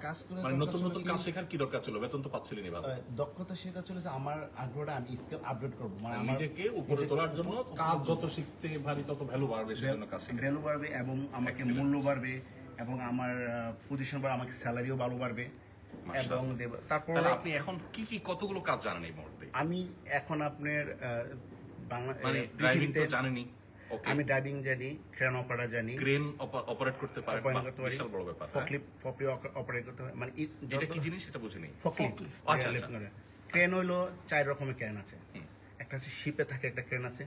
কাজ করে মানে নতুন নতুন কাজ শেখার কি দরকার ছিল? বেতন তো পাচ্ছিলেনই ভালো। দক্ষতা সেটা ছিল যে আমার আগ্রহটা আমি স্কিল আপডেট করবো, মানে আমার নিজেকে উপরে তোলার জন্য কাজ যত শিখতে পারি তত ভ্যালু বাড়বে, সেজন্য কাজ শিখেছি। ভ্যালু বাড়বে, এবং আমাকে Excellent. মূল্য বাড়বে, এবং আমার পজিশন বাড়বে, আমাকে স্যালারিও ভালো বাড়বে, এবং তারপর তাহলে আপনি এখন কি কি কতগুলো কাজ জানেন এই মুহূর্তে? আমি এখন আপনার বাংলা মানে ড্রাইভিং তো জানেনই, ওকে, আমি ড্রাইভিং জানি, ক্রেন অপারেটর জানি, ক্রেন অপারেট করতে পারেন, অপারেট করতে পারি, বিশাল বড় ব্যাপার। ফকলিফট অপারেট করতে পারি, মানে এটা কি জিনিস সেটা বুঝিনি। ফকলিফট। আচ্ছা আচ্ছা, ক্রেন হইলো 4 রকমের ক্রেন আছে। একটা হচ্ছে শিপে থাকে একটা ক্রেন আছে,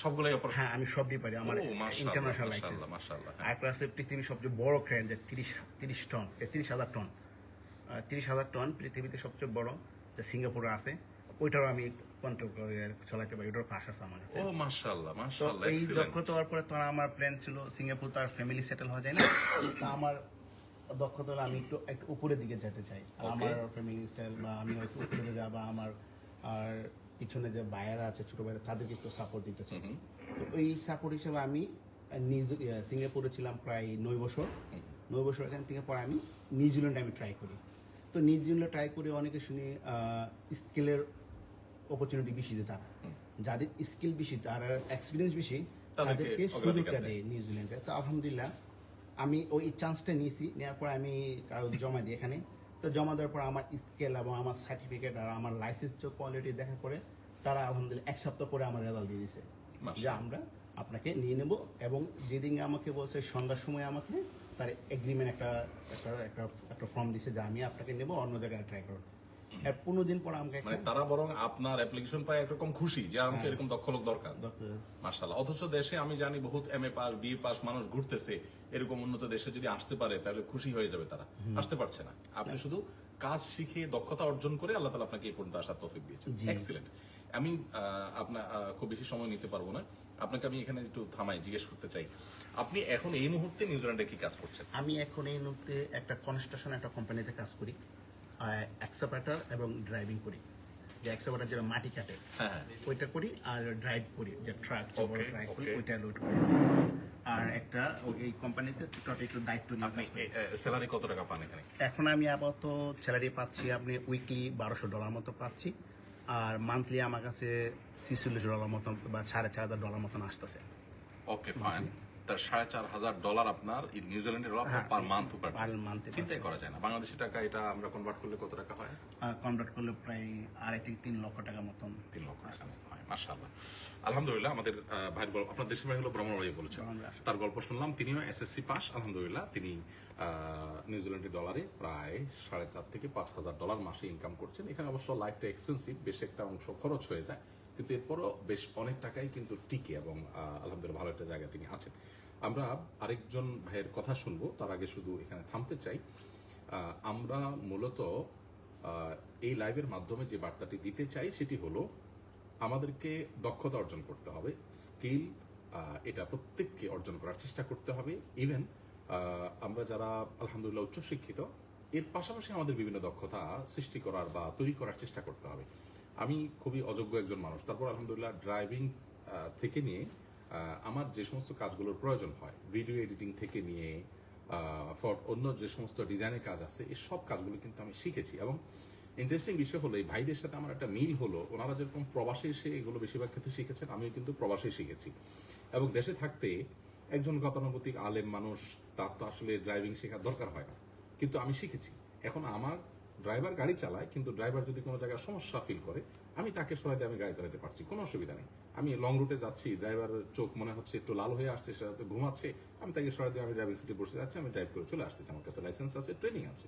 সবগুলাই অপারেট। হ্যাঁ আমি সবই পারি, আমার ও মাশাআল্লাহ, ইন্টারন্যাশনাল মাশাআল্লাহ, লাইসেন্স। মাশাআল্লাহ। আর একটা আছে পৃথিবীর সবচেয়ে বড় ক্রেন, যে 30 টন, 30,000 টন, 30,000 টন পৃথিবীতে সবচেয়ে বড়, যে সিঙ্গাপুরে আছে, ওইটাও আমি কন্ট্রোল করে চালাতে পারি, ওটার পাশ আছে আমার কাছে। ও মাশাআল্লাহ, তো মাশাআল্লাহ, এই এক্সিলেন্ট। দক্ষতা হওয়ার পরে তো আমার প্ল্যান ছিল সিঙ্গাপুর, তো আর ফ্যামিলি সেটেল হওয়া যায় না, তো আমার দক্ষতা হলো আমি একটু উপরের দিকে যেতে চাই। আর Okay. আমার ফ্যামিলি স্টাইল, বা আমি হয়তো উপরে যাবো, আমার আর পিছনে যে ভাইয়েরা আছে, ছোট ভাইয়েরা, তাদেরকে একটু সাপোর্ট দিতে চাই। তো এই সাপোর্ট হিসেবে আমি সিঙ্গাপুরে ছিলাম প্রায় 9 বছর। 9 বছর এখান থেকে পরে আমি নিউজিল্যান্ডে আমি ট্রাই করি। তো নিউজিল্যান্ডে ট্রাই করে অনেকে শুনি স্কিলের অপরচুনিটি বেশি দেয়, তারা যাদের স্কিল বেশি, যারা এক্সপিরিয়েন্স বেশি, তাদেরকে সুযোগটা দেয় নিউজিল্যান্ডে। তো আলহামদুলিল্লাহ আমি ওই চান্সটা নিয়েছি, নেওয়ার পর আমি কাগজ জমা দিই এখানে। তো জমা দেওয়ার পর আমার স্কেল এবং আমার সার্টিফিকেট আর আমার লাইসেন্স কোয়ালিটি দেখার পরে তারা আলহামদুলিল্লাহ 1 সপ্তাহ পরে আমার রেজাল্ট দিয়ে দিয়েছে যে আমরা আপনাকে নিয়ে নেব। এবং যেদিন আমাকে বলছে সন্ধ্যার সময় আমাকে তার এগ্রিমেন্ট একটা ফর্ম দিছে যে আমি আপনাকে নেব, অন্য জায়গায় ট্রাই করব। আর 15 দিন পর আমাকে মানে তারা বরং আপনার অ্যাপ্লিকেশন পায় একরকম খুশি যে আমাকে এরকম দক্ষ লোক দরকার। মাশাআল্লাহ। অথচ দেশে আমি জানি বহুত MA পাস, BA পাস মানুষ ঘুরতেছে, এরকম উন্নত দেশে যদি আসতে পারে তাহলে খুশি হয়ে যাবে, তারা আসতে পারছে না। আপনি শুধু কাজ শিখে দক্ষতা অর্জন করে আল্লাহ তাআলা আপনাকে এই পর্যন্ত আসার তৌফিক দিয়েছেন। এক্সিলেন্ট। আমি আপনার খুব বেশি সময় নিতে পারবো না, আপনাকে আমি এখানে একটু থামাই জিজ্ঞেস করতে চাই, আপনি এখন এই মুহূর্তে নিউজিল্যান্ডে কি কাজ করছেন? আমি এখন এই মুহূর্তে একটা কনস্ট্রাকশন একটা কোম্পানিতে কাজ করি, এক্সকাভেটর এবং ড্রাইভিং করি। যে এক্সকাভেটর যেটা মাটি কাটে, হ্যাঁ, ওইটা করি, আর ড্রাইভ করি, যে ট্রাক বড় ট্রাক করি, ওইটা লোড করি। আর একটা এই কোম্পানিতে টোটাল একটু দায়িত্ব নিয়ে আপনি কাজ করি। স্যালারি কত টাকা পান এখানে? এখন আমি আপাতত স্যালারি পাচ্ছি আপনি উইকলি $1200 মতো পাচ্ছি, আর মান্থলি আমার কাছে $46 মতন বা $4,500 মতন আসতেছে। Okay fine. তার $4,500 আপনার নিউজিল্যান্ডের পার মান্থ চিন্তাই করা যায় না। বাংলাদেশি টাকা এটা আমরা কনভার্ট করলে কত টাকা হয়? কনভার্ট করলে প্রায় 2.5 থেকে 3 লক্ষ টাকা মতন। 3 লক্ষ টাকা হয়। মাশাআল্লাহ, আলহামদুলিল্লাহ। আমাদের ভাইয়ের গল্প, আপনার দেশের ভাই হলো ব্রহ্মবাড়ি বলেছেন, তার গল্প শুনলাম। তিনিও SSC পাস, আলহামদুলিল্লাহ। তিনি নিউজিল্যান্ডের ডলারে প্রায় $4,500 থেকে $5,000 মাসে ইনকাম করছেন। এখানে অবশ্য লাইফটা এক্সপেন্সিভ, বেশ একটা অংশ খরচ হয়ে যায়, কিন্তু এরপরও বেশ অনেক টাকাই কিন্তু টিকে, এবং আলহামদুলিল্লাহ ভালো একটা জায়গায় তিনি আছেন। আমরা আরেকজন ভাইয়ের কথা শুনবো, তার আগে শুধু এখানে থামতে চাই। আমরা মূলত এই লাইভের মাধ্যমে যে বার্তাটি দিতে চাই সেটি হলো আমাদেরকে দক্ষতা অর্জন করতে হবে, স্কিল এটা প্রত্যেককে অর্জন করার চেষ্টা করতে হবে। ইভেন আমরা যারা আলহামদুলিল্লাহ উচ্চশিক্ষিত, এর পাশাপাশি আমাদের বিভিন্ন দক্ষতা সৃষ্টি করার বা তৈরি করার চেষ্টা করতে হবে। আমি খুবই অযোগ্য একজন মানুষ, তারপর আলহামদুলিল্লাহ ড্রাইভিং থেকে নিয়ে আমার যে সমস্ত কাজগুলোর প্রয়োজন হয়, ভিডিও এডিটিং থেকে নিয়ে অন্য যে সমস্ত ডিজাইনের কাজ আছে, এই সব কাজগুলো কিন্তু আমি শিখেছি। এবং ইন্টারেস্টিং বিষয় হলো এই ভাইদের সাথে আমার একটা মিল হলো, ওনারা যেরকম প্রবাসে এসে এগুলো বেশিরভাগ ক্ষেত্রে শিখেছেন, আমিও কিন্তু প্রবাসে শিখেছি। এবং দেশে থাকতে একজন গতানুগতিক আলেম মানুষ, তার তো আসলে ড্রাইভিং শেখার দরকার হয় না, কিন্তু আমি শিখেছি। এখন আমার ড্রাইভার গাড়ি চালায়, কিন্তু ড্রাইভার যদি কোনো জায়গায় সমস্যা ফিল করে, আমি তাকে সরাই দিয়ে আমি গাড়ি চালাতে পারছি, কোনো অসুবিধা নেই। আমি লং রুটে যাচ্ছি, ড্রাইভারের চোখ মনে হচ্ছে একটু লাল হয়ে আসছে, সে হয়তো ঘুমাচ্ছে, আমি তাকে সরাই দিয়ে আমি ড্রাইভিং সিটে বসে যাচ্ছি, আমি ড্রাইভ করে চলে আসতেছি, আমার কাছে লাইসেন্স আছে, ট্রেনিং আছে।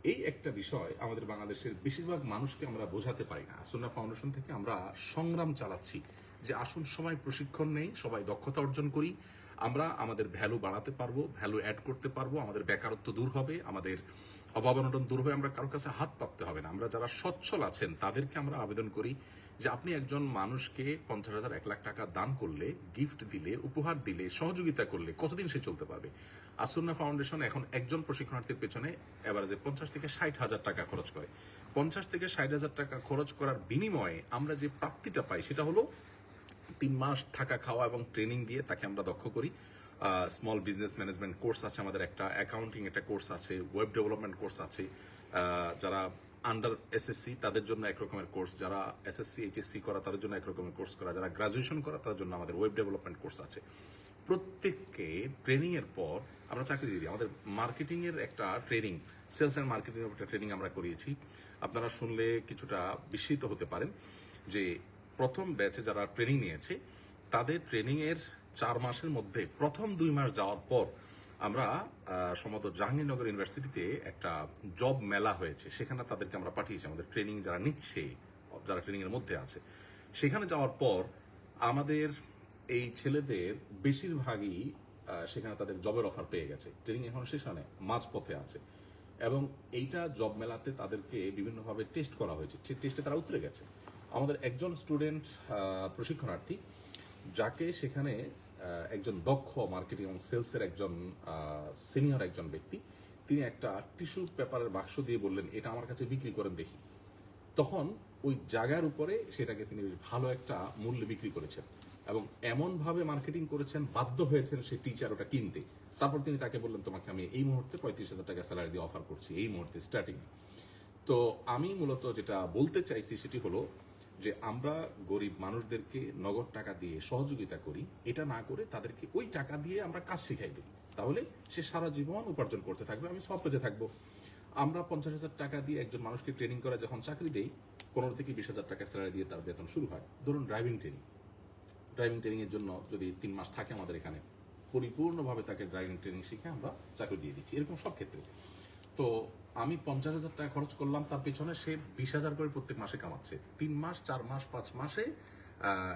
এই একটা বিষয় আমাদের বাংলাদেশের বেশিরভাগ মানুষকে আমরা বোঝাতে পারি না। আসুন্না ফাউন্ডেশন থেকে আমরা সংগ্রাম চালাচ্ছি যে আসুন সবাই প্রশিক্ষণ নেই, সবাই দক্ষতা অর্জন করি, আমরা আমাদের ভ্যালু বাড়াতে পারবো, ভ্যালু অ্যাড করতে পারবো, আমাদের বেকারত্ব দূর হবে, আমাদের অভাব অনটন দূর হবে, আমরা কারোর কাছে হাত পাততে হবে না। আমরা যারা সচ্ছল আছেন তাদেরকে আমরা আবেদন করি যে আপনি একজন মানুষকে 50,000 1 লাখ টাকা দান করলে, গিফট দিলে, উপহার দিলে, সহযোগিতা করলে কতদিন সে চলতে পারবে? আসুন্না ফাউন্ডেশন এখন একজন প্রশিক্ষণার্থীর পেছনে এভারেজে 50 থেকে 60,000 টাকা খরচ করে। 50 থেকে 60,000 টাকা খরচ করার বিনিময়ে আমরা যে প্রাপ্তিটা পাই সেটা হলো 3 মাস থাকা, খাওয়া এবং ট্রেনিং দিয়ে তাকে আমরা দক্ষ করি। স্মল বিজনেস ম্যানেজমেন্ট কোর্স আছে আমাদের, একটা অ্যাকাউন্টিং একটা কোর্স আছে, ওয়েব ডেভেলপমেন্ট কোর্স আছে, যারা আন্ডার এসএসসি তাদের জন্য একরকমের কোর্স, যারা এসএসসি এইচএসসি করা তাদের জন্য একরকমের কোর্স করা, যারা গ্রাজুয়েশন করা তাদের জন্য আমাদের ওয়েব ডেভেলপমেন্ট কোর্স আছে। প্রত্যেককে ট্রেনিং এর পর আমরা চাকরি দিয়ে দিই। আমাদের মার্কেটিং এর একটা ট্রেনিং, সেলস অ্যান্ড মার্কেটিং এর একটা ট্রেনিং আমরা করিয়েছি। আপনারা শুনলে কিছুটা বিস্মিত হতে পারেন যে প্রথম ব্যাচে যারা ট্রেনিং নিয়েছে তাদের ট্রেনিং এর 4 মাসের মধ্যে প্রথম 2 মাস যাওয়ার পর আমরা সম্ভবত জাহাঙ্গীরনগর ইউনিভার্সিটিতে একটা জব মেলা হয়েছে, সেখানে তাদেরকে আমরা পাঠিয়েছি। আমাদের ট্রেনিং যারা নিচ্ছে, যারা ট্রেনিং এর মধ্যে আছে, সেখানে যাওয়ার পর আমাদের এই ছেলেদের বেশিরভাগই সেখানে তাদের জবের অফার পেয়ে গেছে। ট্রেনিং এখন শেষ হয় না, মাঝপথে আছে, এবং এইটা জব মেলাতে তাদেরকে বিভিন্নভাবে টেস্ট করা হয়েছে, টেস্টে তারা উতরে গেছে। আমাদের একজন স্টুডেন্ট প্রশিক্ষণার্থী, যাকে সেখানে একজন দক্ষ মার্কেটিং এবং সেলসের একজন সিনিয়র একজন ব্যক্তি, তিনি একটা টিস্যু পেপারের বাক্স দিয়ে বললেন এটা আমার কাছে বিক্রি করেন দেখি। তখন ওই জায়গার উপরে সেটাকে তিনি বেশ ভালো একটা মূল্যে বিক্রি করেছেন এবং এমনভাবে মার্কেটিং করেছেন, বাধ্য হয়েছেন সেই টিচার ওটা কিনতে। তারপর তিনি তাকে বললেন তোমাকে আমি এই মুহূর্তে 35,000 টাকা স্যালারি দিয়ে অফার করছি, এই মুহূর্তে স্টার্টিং। তো আমি মূলত যেটা বলতে চাইছি সেটি হলো যে আমরা গরিব মানুষদেরকে নগদ টাকা দিয়ে সহযোগিতা করি, এটা না করে তাদেরকে ওই টাকা দিয়ে আমরা কাজ শিখাই দিই, তাহলে সে সারা জীবন উপার্জন করতে থাকবে, আমি সব পেতে থাকবো। আমরা 50,000 টাকা দিয়ে একজন মানুষকে ট্রেনিং করে যখন চাকরি দেই, 15 থেকে 20,000 টাকা স্যালারি দিয়ে তার বেতন শুরু হয়। ধরুন ড্রাইভিং ট্রেনিং এর জন্য যদি 3 মাস থাকে আমাদের এখানে, পরিপূর্ণভাবে তাকে ড্রাইভিং ট্রেনিং শিখে আমরা চাকরি দিয়ে দিচ্ছি, এরকম সব ক্ষেত্রে। তো আমি 50,000 টাকা খরচ করলাম তার পেছনে, সে 20,000 করে প্রত্যেক মাসে কামাচ্ছে। 3 মাস, 4 মাস, 5 মাসে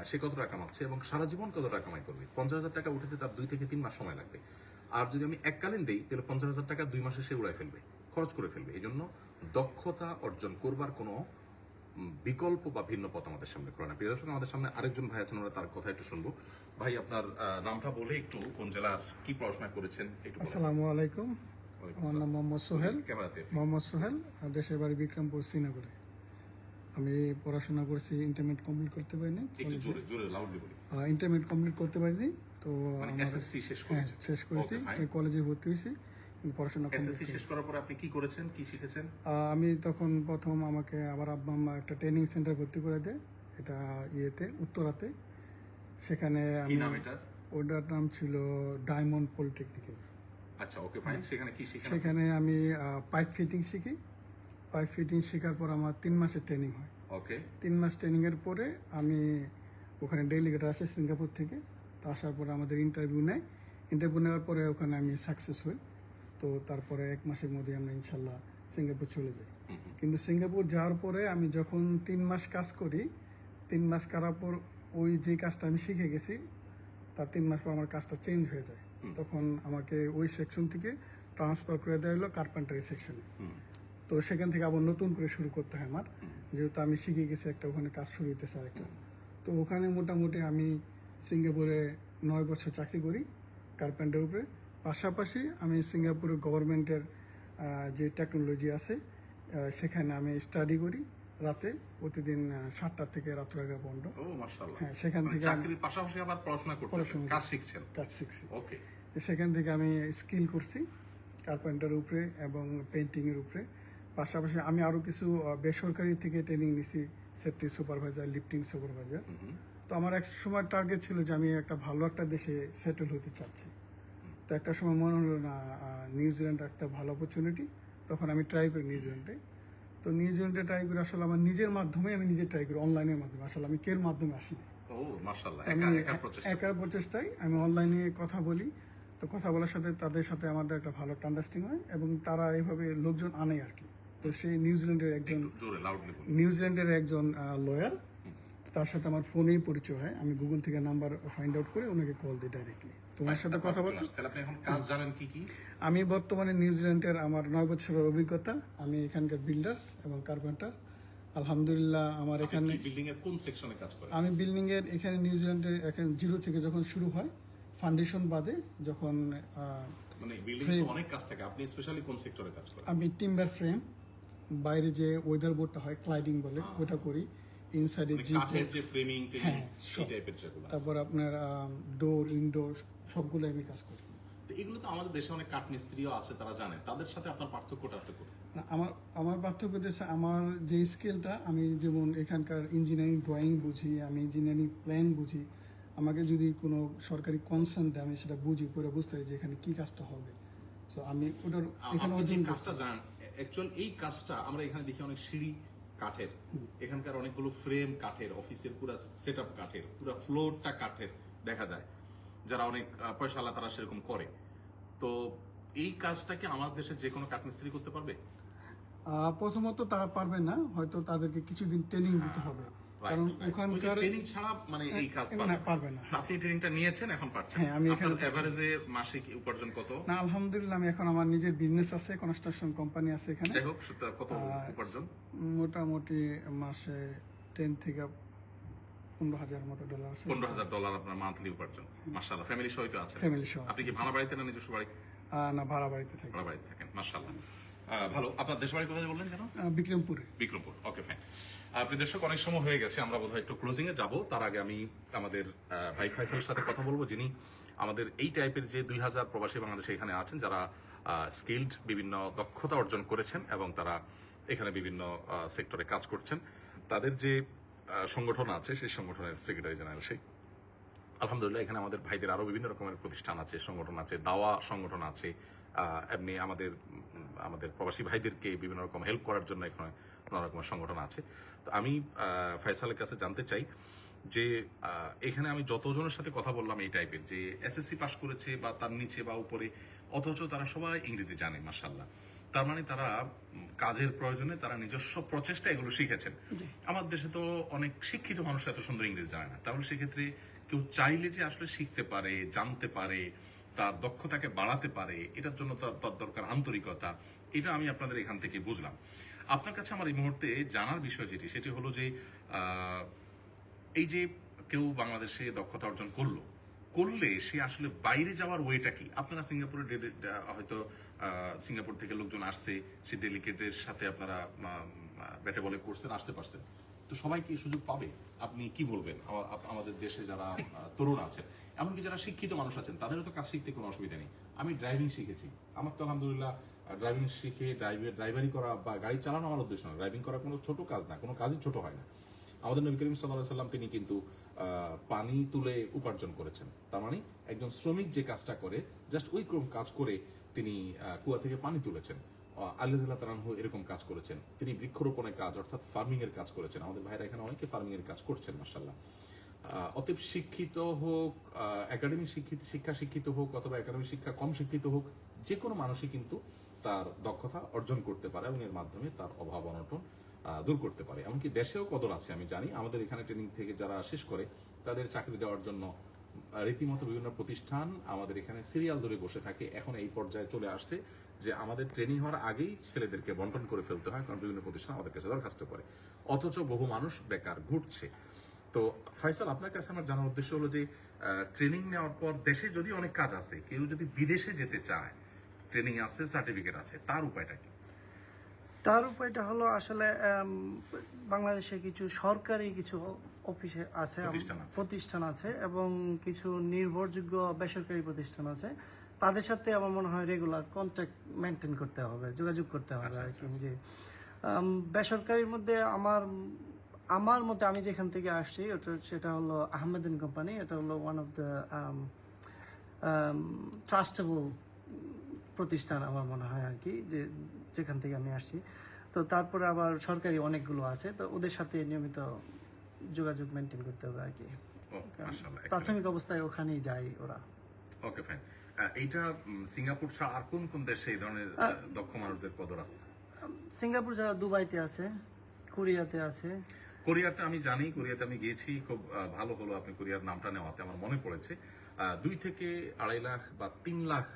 সে কত টাকা কামাচ্ছে এবং সারা জীবন কত টাকা কামাই করবে। 50,000 টাকা উঠেছে তার 2 থেকে 3 মাস সময় লাগবে। আর যদি আমি এককালীন দেই তাহলে 50,000 টাকা 2 মাসে সে উড়াই ফেলবে, খরচ করে ফেলবে। এই জন্য দক্ষতা অর্জন করবার কোনো বিকল্প বা ভিন্ন পথ আমাদের সামনে খোলা না। প্রিয় দর্শক, আমাদের সামনে আরেকজন ভাই আছেন, আমরা তার কথা একটু শুনবো। ভাই, আপনার নামটা বলে একটু, কোন জেলার, কি পড়াশোনা করেছেন একটু বলুন। আসসালামু আলাইকুম, আমার নাম মোহাম্মদ সোহেল। ক্যামেরাতে মোহাম্মদ সোহেল, দেশের বাড়ি বিক্রমপুর, শ্রীনগরে। আমি পড়াশোনা করছি, ইন্টারমিডিয়েট কমপ্লিট করতে পারিনি। একটু জোরে জোরে লাউডলি বলি। ইন্টারমিডিয়েট কমপ্লিট করতে পারিনি, তো মানে আমার এসএসসি শেষ হ্যাঁ করেছেন? শেষ করেছি, Okay, fine. কলেজে ভর্তি হয়েছি, কিন্তু পড়াশোনা এসএসসি শেষ করার পরে আপনি কি করেছেন, কি শিখেছেন? আমি তখন প্রথম আমাকে আবার আব্বা আম্মা একটা ট্রেনিং সেন্টার ভর্তি করে দেয়, এটা ইয়েতে উত্তরাতে। সেখানে কি আমি, নাম এটা? ওটার নাম ছিল ডায়মন্ড পলিটেকনিক্যাল। আচ্ছা, ওকে, ফাইন। সেখানে কি শিখেন? সেখানে আমি পাইপ ফিটিং শিখি। পাইপ ফিটিং শেখার পর আমার 3 মাসের ট্রেনিং হয়। ওকে, 3 মাস ট্রেনিংয়ের পরে আমি ওখানে ডেলিগেট আসে সিঙ্গাপুর থেকে। তো আসার পরে আমাদের ইন্টারভিউ নেয়। ইন্টারভিউ নেওয়ার পরে ওখানে আমি সাকসেস হই। তো তারপরে 1 মাসের মধ্যে আমরা ইনশাল্লাহ সিঙ্গাপুর চলে যাই। কিন্তু সিঙ্গাপুর যাওয়ার পরে আমি যখন 3 মাস কাজ করি, 3 মাস করার পর ওই যে কাজটা আমি শিখে গেছি, তার 3 মাস পর আমার কাজটা চেঞ্জ হয়ে যায়। তখন আমাকে ওই সেকশন থেকে ট্রান্সফার করে দেওয়া হলো কার্পেন্টারি সেকশনে। তো সেখান থেকে আবার নতুন করে শুরু করতে হয় আমার, যেহেতু আমি শিখে গেছি একটা, ওখানে কাজ শুরু হইতেছে আরেকটা। তো ওখানে মোটামুটি আমি সিঙ্গাপুরে 9 বছর চাকরি করি কার্পেন্টার উপরে। পাশাপাশি আমি সিঙ্গাপুরের গভর্নমেন্টের যে টেকনোলজি আছে সেখানে আমি স্টাডি করি রাতে, প্রতিদিন 7টা থেকে রাত্র 11 পর্যন্ত। ও মাশাআল্লাহ। হ্যাঁ, সেখান মানে থেকে চাকরির পাশাপাশি আবার পড়াশোনা করতেছেন, পড়াশোনা কাজ শিখছেন। কাজ শিখছি। ওকে, সেখান থেকে আমি স্কিল করছি কার্পেন্টার উপরে এবং পেন্টিংয়ের উপরে। পাশাপাশি আমি আরও কিছু বেসরকারি থেকে ট্রেনিং নিছি, সেফটি সুপারভাইজার, লিফটিং সুপারভাইজার। তো আমার এক সময় টার্গেট ছিল যে আমি একটা ভালো একটা দেশে সেটেল হতে চাচ্ছি। তো একটা সময় মনে হলো না, নিউজিল্যান্ড একটা ভালো অপরচুনিটি। তখন আমি ট্রাই করি নিউজিল্যান্ডে। তো নিউজিল্যান্ডে ট্রাই করি আসলে আমার নিজের মাধ্যমে, আমি নিজে ট্রাই করি, অনলাইনের মাধ্যমে। আসলে আমি কের মাধ্যমে আসিনি, ও মাশাআল্লাহ, আমি একা প্রচেষ্টা। একার প্রচেষ্টায় আমি অনলাইনে কথা বলি। তো তো কথা বলার সাথে তাদের সাথে আমাদের একটা ভালো একটা আন্ডারস্ট্যান্ডিং হয় এবং তারা এইভাবে লোকজন আনে আর কি। তো সেই নিউজিল্যান্ডের একজন জোরে লাউডলি বলুন। নিউজিল্যান্ডের একজন লয়ার, তার সাথে আমার ফোনেই পরিচয় হয়, আমি গুগল থেকে নাম্বার ফাইন্ড আউট করে ওনাকে কল দিই ডাইরেক্টলি, তোমার সাথে কথা বলতে। তাহলে আপনি এখন কাজ জানেন কি কি? আমি বর্তমানে নিউজিল্যান্ডের আমার 9 বছরের অভিজ্ঞতা, আমি এখানকার বিল্ডার্স এবং কার্পেন্টার। আলহামদুলিল্লাহ আমার এখানে বিল্ডিং এর কোন সেকশনে কাজ করেন? আমি বিল্ডিং এর এখানে নিউজিল্যান্ডে এখানে জিরো থেকে যখন শুরু হয়, ফাউন্ডেশন বাদে যখন মানে বিল্ডিং তো অনেক কাজ থাকে, আপনি স্পেশালি কোন সেক্টরে কাজ করেন? আমি টিম্বার ফ্রেম, বাইরে যে ওয়েদার বোর্ডটা হয় ক্লাইডিং বলে ওটা করি, ইনসাইডে মানে জি কাঠের যে ফ্রেমিং টেমিং এই টাইপের যেগুলো। তারপর আপনার ডোর ইনডোর সবগুলো আমি কাজ করি। তো এগুলো তো আমাদের দেশে অনেক কাঠ মিস্ত্রিও আছে, তারা জানে। তাদের সাথে আপনার পার্থক্যটা আসলে কোথায়? না, আমার পার্থক্য হচ্ছে আমার যে স্কিলটা, আমি যেমন এখানকার ইঞ্জিনিয়ারিং ড্রয়িং বুঝি, আমি ইঞ্জিনিয়ারিং প্ল্যান বুঝি, আমাকে যদি কোনো সরকারি কনসার্ন দেয় আমি সেটা বুঝি, পুরো বুঝতে পারি যে এখানে কি কাজটা হবে। তো আমি ওটার এখানে আপনি যে অর্জন কাজটা জানেন, অ্যাকচুয়াল এই কাজটা আমরা এখানে দেখি অনেক সিঁড়ি কাঠের, এখানকার অনেকগুলো ফ্রেম কাঠের, অফিসের পুরো সেটআপ কাঠের, পুরো ফ্লোরটা কাঠের দেখা যায়। যারা অনেক পয়সাওয়ালা তারা সেরকম করে। তো এই কাজটাকে আমাদের দেশে যে কোনো কাঠমিস্ত্রি করতে পারবে? প্রথমত তারা পারবে না, হয়তো তাদেরকে কিছুদিন ট্রেনিং দিতে হবে, কারণ ওখানকার ট্রেনিং ছাড়া মানে এই কাজ পারবে না। আপনি ট্রেনিংটা নিয়েছেন, এখন পারছেন? হ্যাঁ, আমি এখানে এভারেজে মাসিক উপার্জন কত? না, আলহামদুলিল্লাহ আমি এখন আমার নিজের বিজনেস আছে, কনস্ট্রাকশন কোম্পানি আছে এখানে। যাই হোক, সেটা কত উপার্জন? মোটামুটি মাসে 10 থেকে 15,000 মতো ডলার আছে। $15,000 আপনার মান্থলি উপার্জন। মাশাআল্লাহ, ফ্যামিলি সহ তো আছেন? ফ্যামিলি সহ। আপনি কি ভাড়া বাড়িতে না নিজস্ব বাড়ি? না, ভাড়া বাড়িতে থাকি। ভাড়া বাড়িতে থাকেন, মাশাআল্লাহ। ভালো। আপনার দেশ বাড়ি কোথায় বললেন যেন? বিক্রমপুরে। Bikrampur, okay fine. প্রিয় দর্শক, অনেক সময় হয়ে গেছে, আমরা বোধহয় একটু ক্লোজিং এ যাব। তার আগে আমি আমাদের ভাই ফাইসালের সাথে কথা বলবো, যিনি আমাদের এই টাইপের যে 2000 প্রবাসী বাংলাদেশে এখানে আছেন, যারা স্কিলড বিভিন্ন দক্ষতা অর্জন করেছেন এবং তারা এখানে বিভিন্ন সেক্টরে কাজ করছেন। তাদের যে সংগঠন আছে, সেই সংগঠনের সেক্রেটারি জেনারেল সেই। আলহামদুলিল্লাহ, এখানে আমাদের ভাইদের আরো বিভিন্ন রকমের প্রতিষ্ঠান আছে, সংগঠন আছে, দাওয়া সংগঠন আছে। এমনি আমাদের প্রবাসী ভাইদেরকে বিভিন্ন রকম হেল্প করার জন্য এখানে নানা রকমের সংগঠন আছে। তো আমি ফয়সালের কাছে জানতে চাই যে এখানে আমি যতজনের সাথে কথা বললাম এই টাইপের, যে এসএসসি পাস করেছে বা তার নিচে বা উপরে, অথচ তারা সবাই ইংরেজি জানে, মাশাআল্লাহ। তার মানে তারা কাজের প্রয়োজনে তারা নিজস্ব প্রচেষ্টা এগুলো শিখেছেন। আমার দেশে তো অনেক শিক্ষিত মানুষ এত সুন্দর ইংরেজি জানে না। তাহলে সেক্ষেত্রে কেউ চাইলে যে আসলে শিখতে পারে, জানতে পারে, তার দক্ষতাকে বাড়াতে পারে, এটার জন্য তার দরকার আন্তরিকতা। এটা আমি আপনাদের এখান থেকে বুঝলাম। আপনার কাছে আমার এই মুহূর্তে জানার বিষয় সেটি হলো যে এই যে কেউ বাংলাদেশে দক্ষতা অর্জন করলে সে আসলে বাইরে যাওয়ার ওয়েটা কি? আপনারা সিঙ্গাপুরে হয়তো সিঙ্গাপুর থেকে লোকজন আসছে, সে ডেলিগেটের সাথে আপনারা ব্যাটে বলে করছেন, আসতে পারছেন। তো সবাই কি সুযোগ পাবে? আপনি কি বলবেন? আমাদের দেশে যারা তরুণ আছেন, এমনকি যারা শিক্ষিত মানুষ আছেন, তাদেরও তো কাজ শিখতে কোনো অসুবিধা নেই। আমি ড্রাইভিং শিখেছি, আমার তো আলহামদুলিল্লাহ ড্রাইভিং শিখে ড্রাইভারি করা বা গাড়ি চালানো আমার উদ্দেশ্য না। ড্রাইভিং করা কোনো ছোট কাজ না, কোনো কাজই ছোট হয় না। আমাদের নবী করিম সাল্লাল্লাহু আলাইহি ওয়াসাল্লাম তিনি কিন্তু পানি তুলে উপার্জন করেছেন। তার মানে একজন শ্রমিক যে কাজটা করে, জাস্ট ওই কাজ করে তিনি কুয়া থেকে পানি তুলেছেন। আলী রাদিয়াল্লাহু তাআলা আনহু এরকম কাজ করেছেন। তিনি বৃক্ষরোপণের কাজ অর্থাৎ ফার্মিং এর কাজ করেছেন। আমাদের ভাইরা এখানে অনেকে ফার্মিং এর কাজ করছেন, মাশাআল্লাহ। অতএব শিক্ষিত হোক, একাডেমিক শিক্ষা শিক্ষিত হোক, অথবা একাডেমিক শিক্ষা কম শিক্ষিত হোক, যে কোনো মানুষই কিন্তু তার দক্ষতা অর্জন করতে পারে এবং এর মাধ্যমে তার অভাব অনটন দূর করতে পারে। এমনকি দেশেও কদর আছে, আমি জানি। আমাদের এখানে ট্রেনিং থেকে যারা শেষ করে তাদের চাকরি দেওয়ার জন্য রীতিমতো বিভিন্ন প্রতিষ্ঠান আমাদের এখানে সিরিয়াল ধরে বসে থাকে। এখন এই পর্যায়ে চলে আসছে যে আমাদের ট্রেনিং হওয়ার আগেই ছেলেদেরকে বন্টন করে ফেলতে হয়, কারণ বিভিন্ন প্রতিষ্ঠান আমাদের কাছে দরখাস্ত করে। অথচ বহু মানুষ বেকার ঘুরছে। তো ফাইসাল, আপনার কাছে আমার জানার উদ্দেশ্য হলো যে ট্রেনিং নেওয়ার পর দেশে যদি অনেক কাজ আছে, কেউ যদি বিদেশে যেতে চায়, ট্রেনিং আছে, সার্টিফিকেট আছে, তার উপায়টা কি? তার উপায়টা হলো আসলে বাংলাদেশে কিছু সরকারি কিছু অফিসে আছে, প্রতিষ্ঠান আছে এবং কিছু নির্ভরযোগ্য বেসরকারি প্রতিষ্ঠান আছে। তাদের সাথে আমার মনে হয় রেগুলার কন্ট্যাক্ট মেনটেন করতে হবে, যোগাযোগ করতে হবে আর কি। যে বেসরকারির মধ্যে আমার মতে আমি যেখান থেকে আসছি সেটা হলো আহমেদিন কোম্পানি। এটা হলো ওয়ান অফ দ্য ট্রাস্টেবল প্রতিষ্ঠান আমার মনে হয় আর কি, যেখান থেকে আমি আসছি। তো তারপরে আবার সরকারি অনেকগুলো আছে, তো ওদের সাথে নিয়মিত যোগাযোগ মেনটেন করতে হবে আর কি। প্রাথমিক অবস্থায় ওখানেই যায় ওরা। Okay fine. এইটা সিঙ্গাপুর ছাড়া আর কোন কোন দেশে এই ধরনের দক্ষ মানুষদের কদর আছে? সিঙ্গাপুর যারা দুবাইতে আছে, কোরিয়াতে আছে। কোরিয়াটা আমি জানি, কোরিয়াতে আমি গিয়েছি, খুব ভালো হলো আপনি কোরিয়ার নামটা নেওয়াতে আমার মনে পড়েছে। 2 থেকে 2.5 লাখ বা 3 লাখ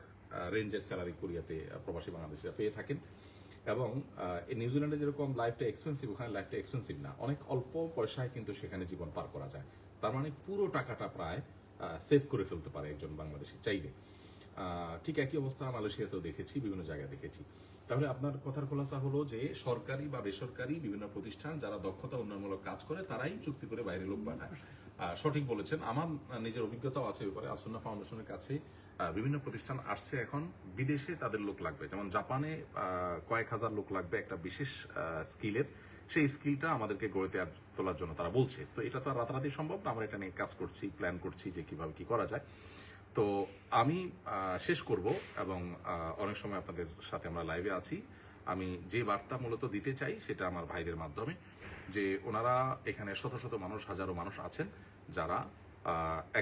রেঞ্জের স্যালারি কোরিয়াতে প্রবাসী বাংলাদেশিরা পেয়ে থাকেন। এবং এই নিউজিল্যান্ডে যেরকম লাইফটা এক্সপেন্সিভ, ওখানে লাইফটা এক্সপেন্সিভ না, অনেক অল্প পয়সায় কিন্তু সেখানে জীবন পার করা যায়। তার মানে পুরো টাকাটা প্রায় সেভ করে ফেলতে পারে একজন বাংলাদেশি চাইলে। ঠিক একই অবস্থা মালয়েশিয়াতেও দেখেছি, বিভিন্ন জায়গায় দেখেছি। তাহলে আপনার কথার খোলাসা হলো যে সরকারি বা বেসরকারি বিভিন্ন প্রতিষ্ঠান যারা দক্ষতা উন্নয়নমূলক কাজ করে তারাই চুক্তি করে বাইরে লোক পাঠায়। সঠিক বলেছেন। আমার নিজের অভিজ্ঞতাও আছে ব্যাপারে। আসুন্না ফাউন্ডেশনের কাছে বিভিন্ন প্রতিষ্ঠান আসছে এখন, বিদেশে তাদের লোক লাগবে, যেমন জাপানে কয়েক হাজার লোক লাগবে একটা বিশেষ স্কিলের, সেই স্কিলটা আমাদেরকে গড়ে তোলার জন্য তারা বলছে। তো এটা তো আর রাতারাতি সম্ভব না, আমরা এটা নিয়ে কাজ করছি, প্ল্যান করছি যে কিভাবে কি করা যায়। তো আমি শেষ করব, এবং অনেক সময় আপনাদের সাথে আমরা লাইভে আছি। আমি যে বার্তা মূলত দিতে চাই সেটা আমার ভাইদের মাধ্যমে, যে ওনারা এখানে শত শত মানুষ, হাজারো মানুষ আছেন যারা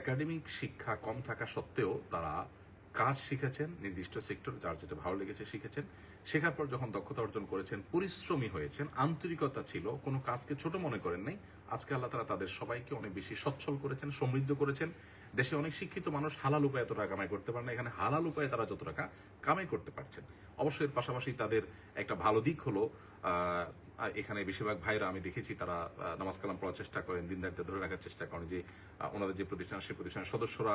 একাডেমিক শিক্ষা কম থাকা সত্ত্বেও তারা কাজ শিখেছেন, নির্দিষ্ট সেক্টর যার যেটা ভালো লেগেছে শিখেছেন, শেখার পর যখন দক্ষতা অর্জন করেছেন, পরিশ্রমী হয়েছেন, আন্তরিকতা ছিল, কোনো কাজকে ছোট মনে করেন নাই। আজকে আল্লাহ তাআলা তাদের সবাইকে অনেক বেশি সচ্ছল করেছেন, সমৃদ্ধ করেছেন। দেশে অনেক শিক্ষিত মানুষ হালাল উপায়ে এত টাকা কামাই করতে পারে না, এখানে হালাল উপায়ে তারা যত টাকা কামাই করতে পারছেন। অবশ্যই এর পাশাপাশি তাদের একটা ভালো দিক হলো এখানে বেশিরভাগ ভাইরা আমি দেখেছি তারা নামাজ কালাম পড়ার চেষ্টা করেন, দিনদারিতা ধরে রাখার চেষ্টা করেন। যে ওনাদের যে প্রতিষ্ঠান, সেই প্রতিষ্ঠানের সদস্যরা,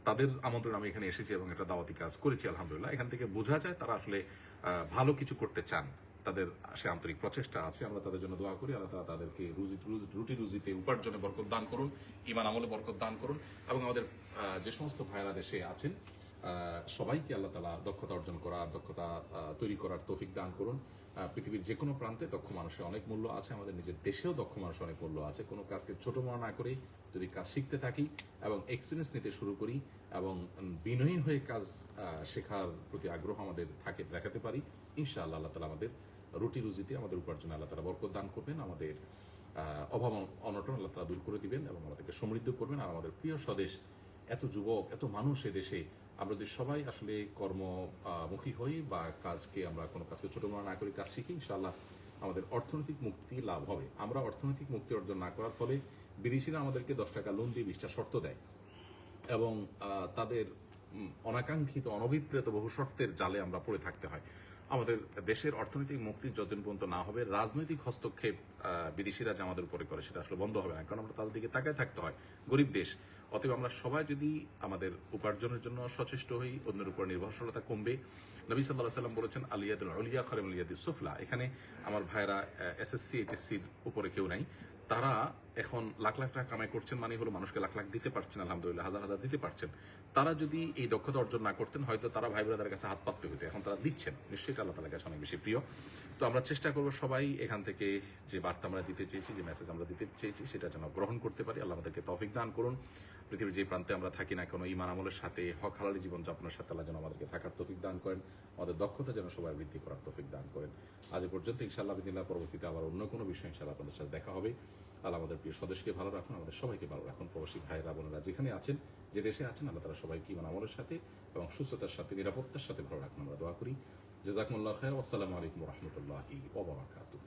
তাদের আমন্ত্রণ আমি এখানে এসেছি এবং একটা দাওয়াতি কাজ করেছি আলহামদুলিল্লাহ। এখান থেকে বোঝা যায় তারা আসলে ভালো কিছু করতে চান, তাদের সে আন্তরিক প্রচেষ্টা আছে। আমরা তাদের জন্য দোয়া করি, আল্লাহ তাআলা তাদেরকে রুটি রুজিতে, উপার্জনে বরকত দান করুন, ঈমান আমলে বরকত দান করুন, এবং আমাদের যে সমস্ত ভাইরা দেশে আছেন সবাইকে আল্লাহ তাআলা দক্ষতা অর্জন করার, দক্ষতা তৈরি করার তৌফিক দান করুন। পৃথিবীর যে কোনো প্রান্তে দক্ষ মানুষের অনেক মূল্য আছে, আমাদের নিজের দেশেও দক্ষ মানুষের অনেক মূল্য আছে। কোনো কাজকে ছোট মনে না করে যদি কাজ শিখতে থাকি এবং এক্সপিরিয়েন্স নিতে শুরু করি এবং বিনয়ী হয়ে কাজ শেখার প্রতি আগ্রহ আমাদের দেখাতে পারি, ইনশাআল্লাহ আল্লাহ তাআলা আমাদের রুটি রুজিতে, আমাদের উপার্জনে আল্লাহ তাআলা বরকত দান করবেন, আমাদের অভাব অনটন আল্লাহ তাআলা দূর করে দিবেন এবং আমাদেরকে সমৃদ্ধ করবেন। আর আমাদের প্রিয় স্বদেশ, এত যুবক, এত মানুষ এদেশে, আমরা যদি সবাই আসলে কর্মমুখী হই বা আমরা কোনো কাজকে ছোট মনে না করি, কাজ শিখি, ইনশাআল্লাহ আমাদের অর্থনৈতিক মুক্তি লাভ হবে। আমরা অর্থনৈতিক মুক্তি অর্জন না করার ফলে বিদেশিরা আমাদেরকে 10 টাকা লোন দিয়ে 20টা শর্ত দেয়, এবং তাদের অনাকাঙ্ক্ষিত, অনভিপ্রেত বহু শর্তের জালে আমরা পড়ে থাকতে হয়। আমাদের দেশের অর্থনৈতিক মুক্তি যতদিন পর্যন্ত না হবে, রাজনৈতিক হস্তক্ষেপ বিদেশিরা যে আমাদের উপরে করে সেটা আসলে বন্ধ হবে না, কারণ আমরা তাদের দিকে তাকায় থাকতে হয়, গরিব দেশ। অতএব আমরা সবাই যদি আমাদের উপার্জনের জন্য সচেষ্ট হই, অন্যের উপর নির্ভরশীলতা কমবে। নবী সাল্লাল্লাহু আলাইহি ওয়াসাল্লাম বলেছেন, আলিয়াতুল উলিয়া খায়রুম মিনাল ইয়াদিস সুফলা। এখানে আমার ভাইরা এসএসসি এইচএসসির উপরে কেউ নাই, তারা এখন লাখ লাখ টাকা কামাই করছেন, মানে হলো মানুষকে লাখ লাখ দিতে পারছেন, আলহামদুলিল্লাহ হাজার হাজার দিতে পারছেন। তারা যদি এই দক্ষতা অর্জন না করতেন, হয়তো তারা ভাই বোনদের কাছে হাত পাততে হতো। এখন তারা দিচ্ছেন, নিশ্চয়ই আল্লাহ তাআলার কাছে অনেক বেশি প্রিয়। তো আমরা চেষ্টা করবো সবাই এখান থেকে যে বার্তা আমরা দিতে চেয়েছি, যে মেসেজ আমরা দিতে চেয়েছি, সেটা যেন গ্রহণ করতে পারি। আল্লাহ আমাদেরকে তৌফিক দান করুন। পৃথিবীর যে প্রান্তে আমরা থাকি না কেন, ঈমান আমলের সাথে, হক হালালি জীবনযাপনের সাথে আল্লাহ যেন আমাদেরকে থাকার তৌফিক দান করেন, আমাদের দক্ষতা যেন সবাই বৃদ্ধি করার তৌফিক দান করেন। আজ পর্যন্ত ইনশাআল্লাহ বিদিনিল্লাহ, পরবর্তীতে আবার অন্য কোনো বিষয় ইনশাআল্লাহ আপনাদের সাথে দেখা হবে। আল্লাহ আমাদের প্রিয় স্বদেশকে ভালো রাখুন, আমাদের সবাইকে ভালো রাখুন। প্রবাসী ভাইরা বোনেরা যেখানে আছেন, যে দেশে আছেন, আল্লাহ তাআলা সবাইকে ঈমান আমলের সাথে এবং সুস্থতার সাথে, নিরাপত্তার সাথে ভালো রাখুন, আমরা দোয়া করি। জাযাকুমুল্লাহু খায়র। আসসালামু আলাইকুম ওয়া রাহমাতুল্লাহি ওয়া বারাকাতুহু।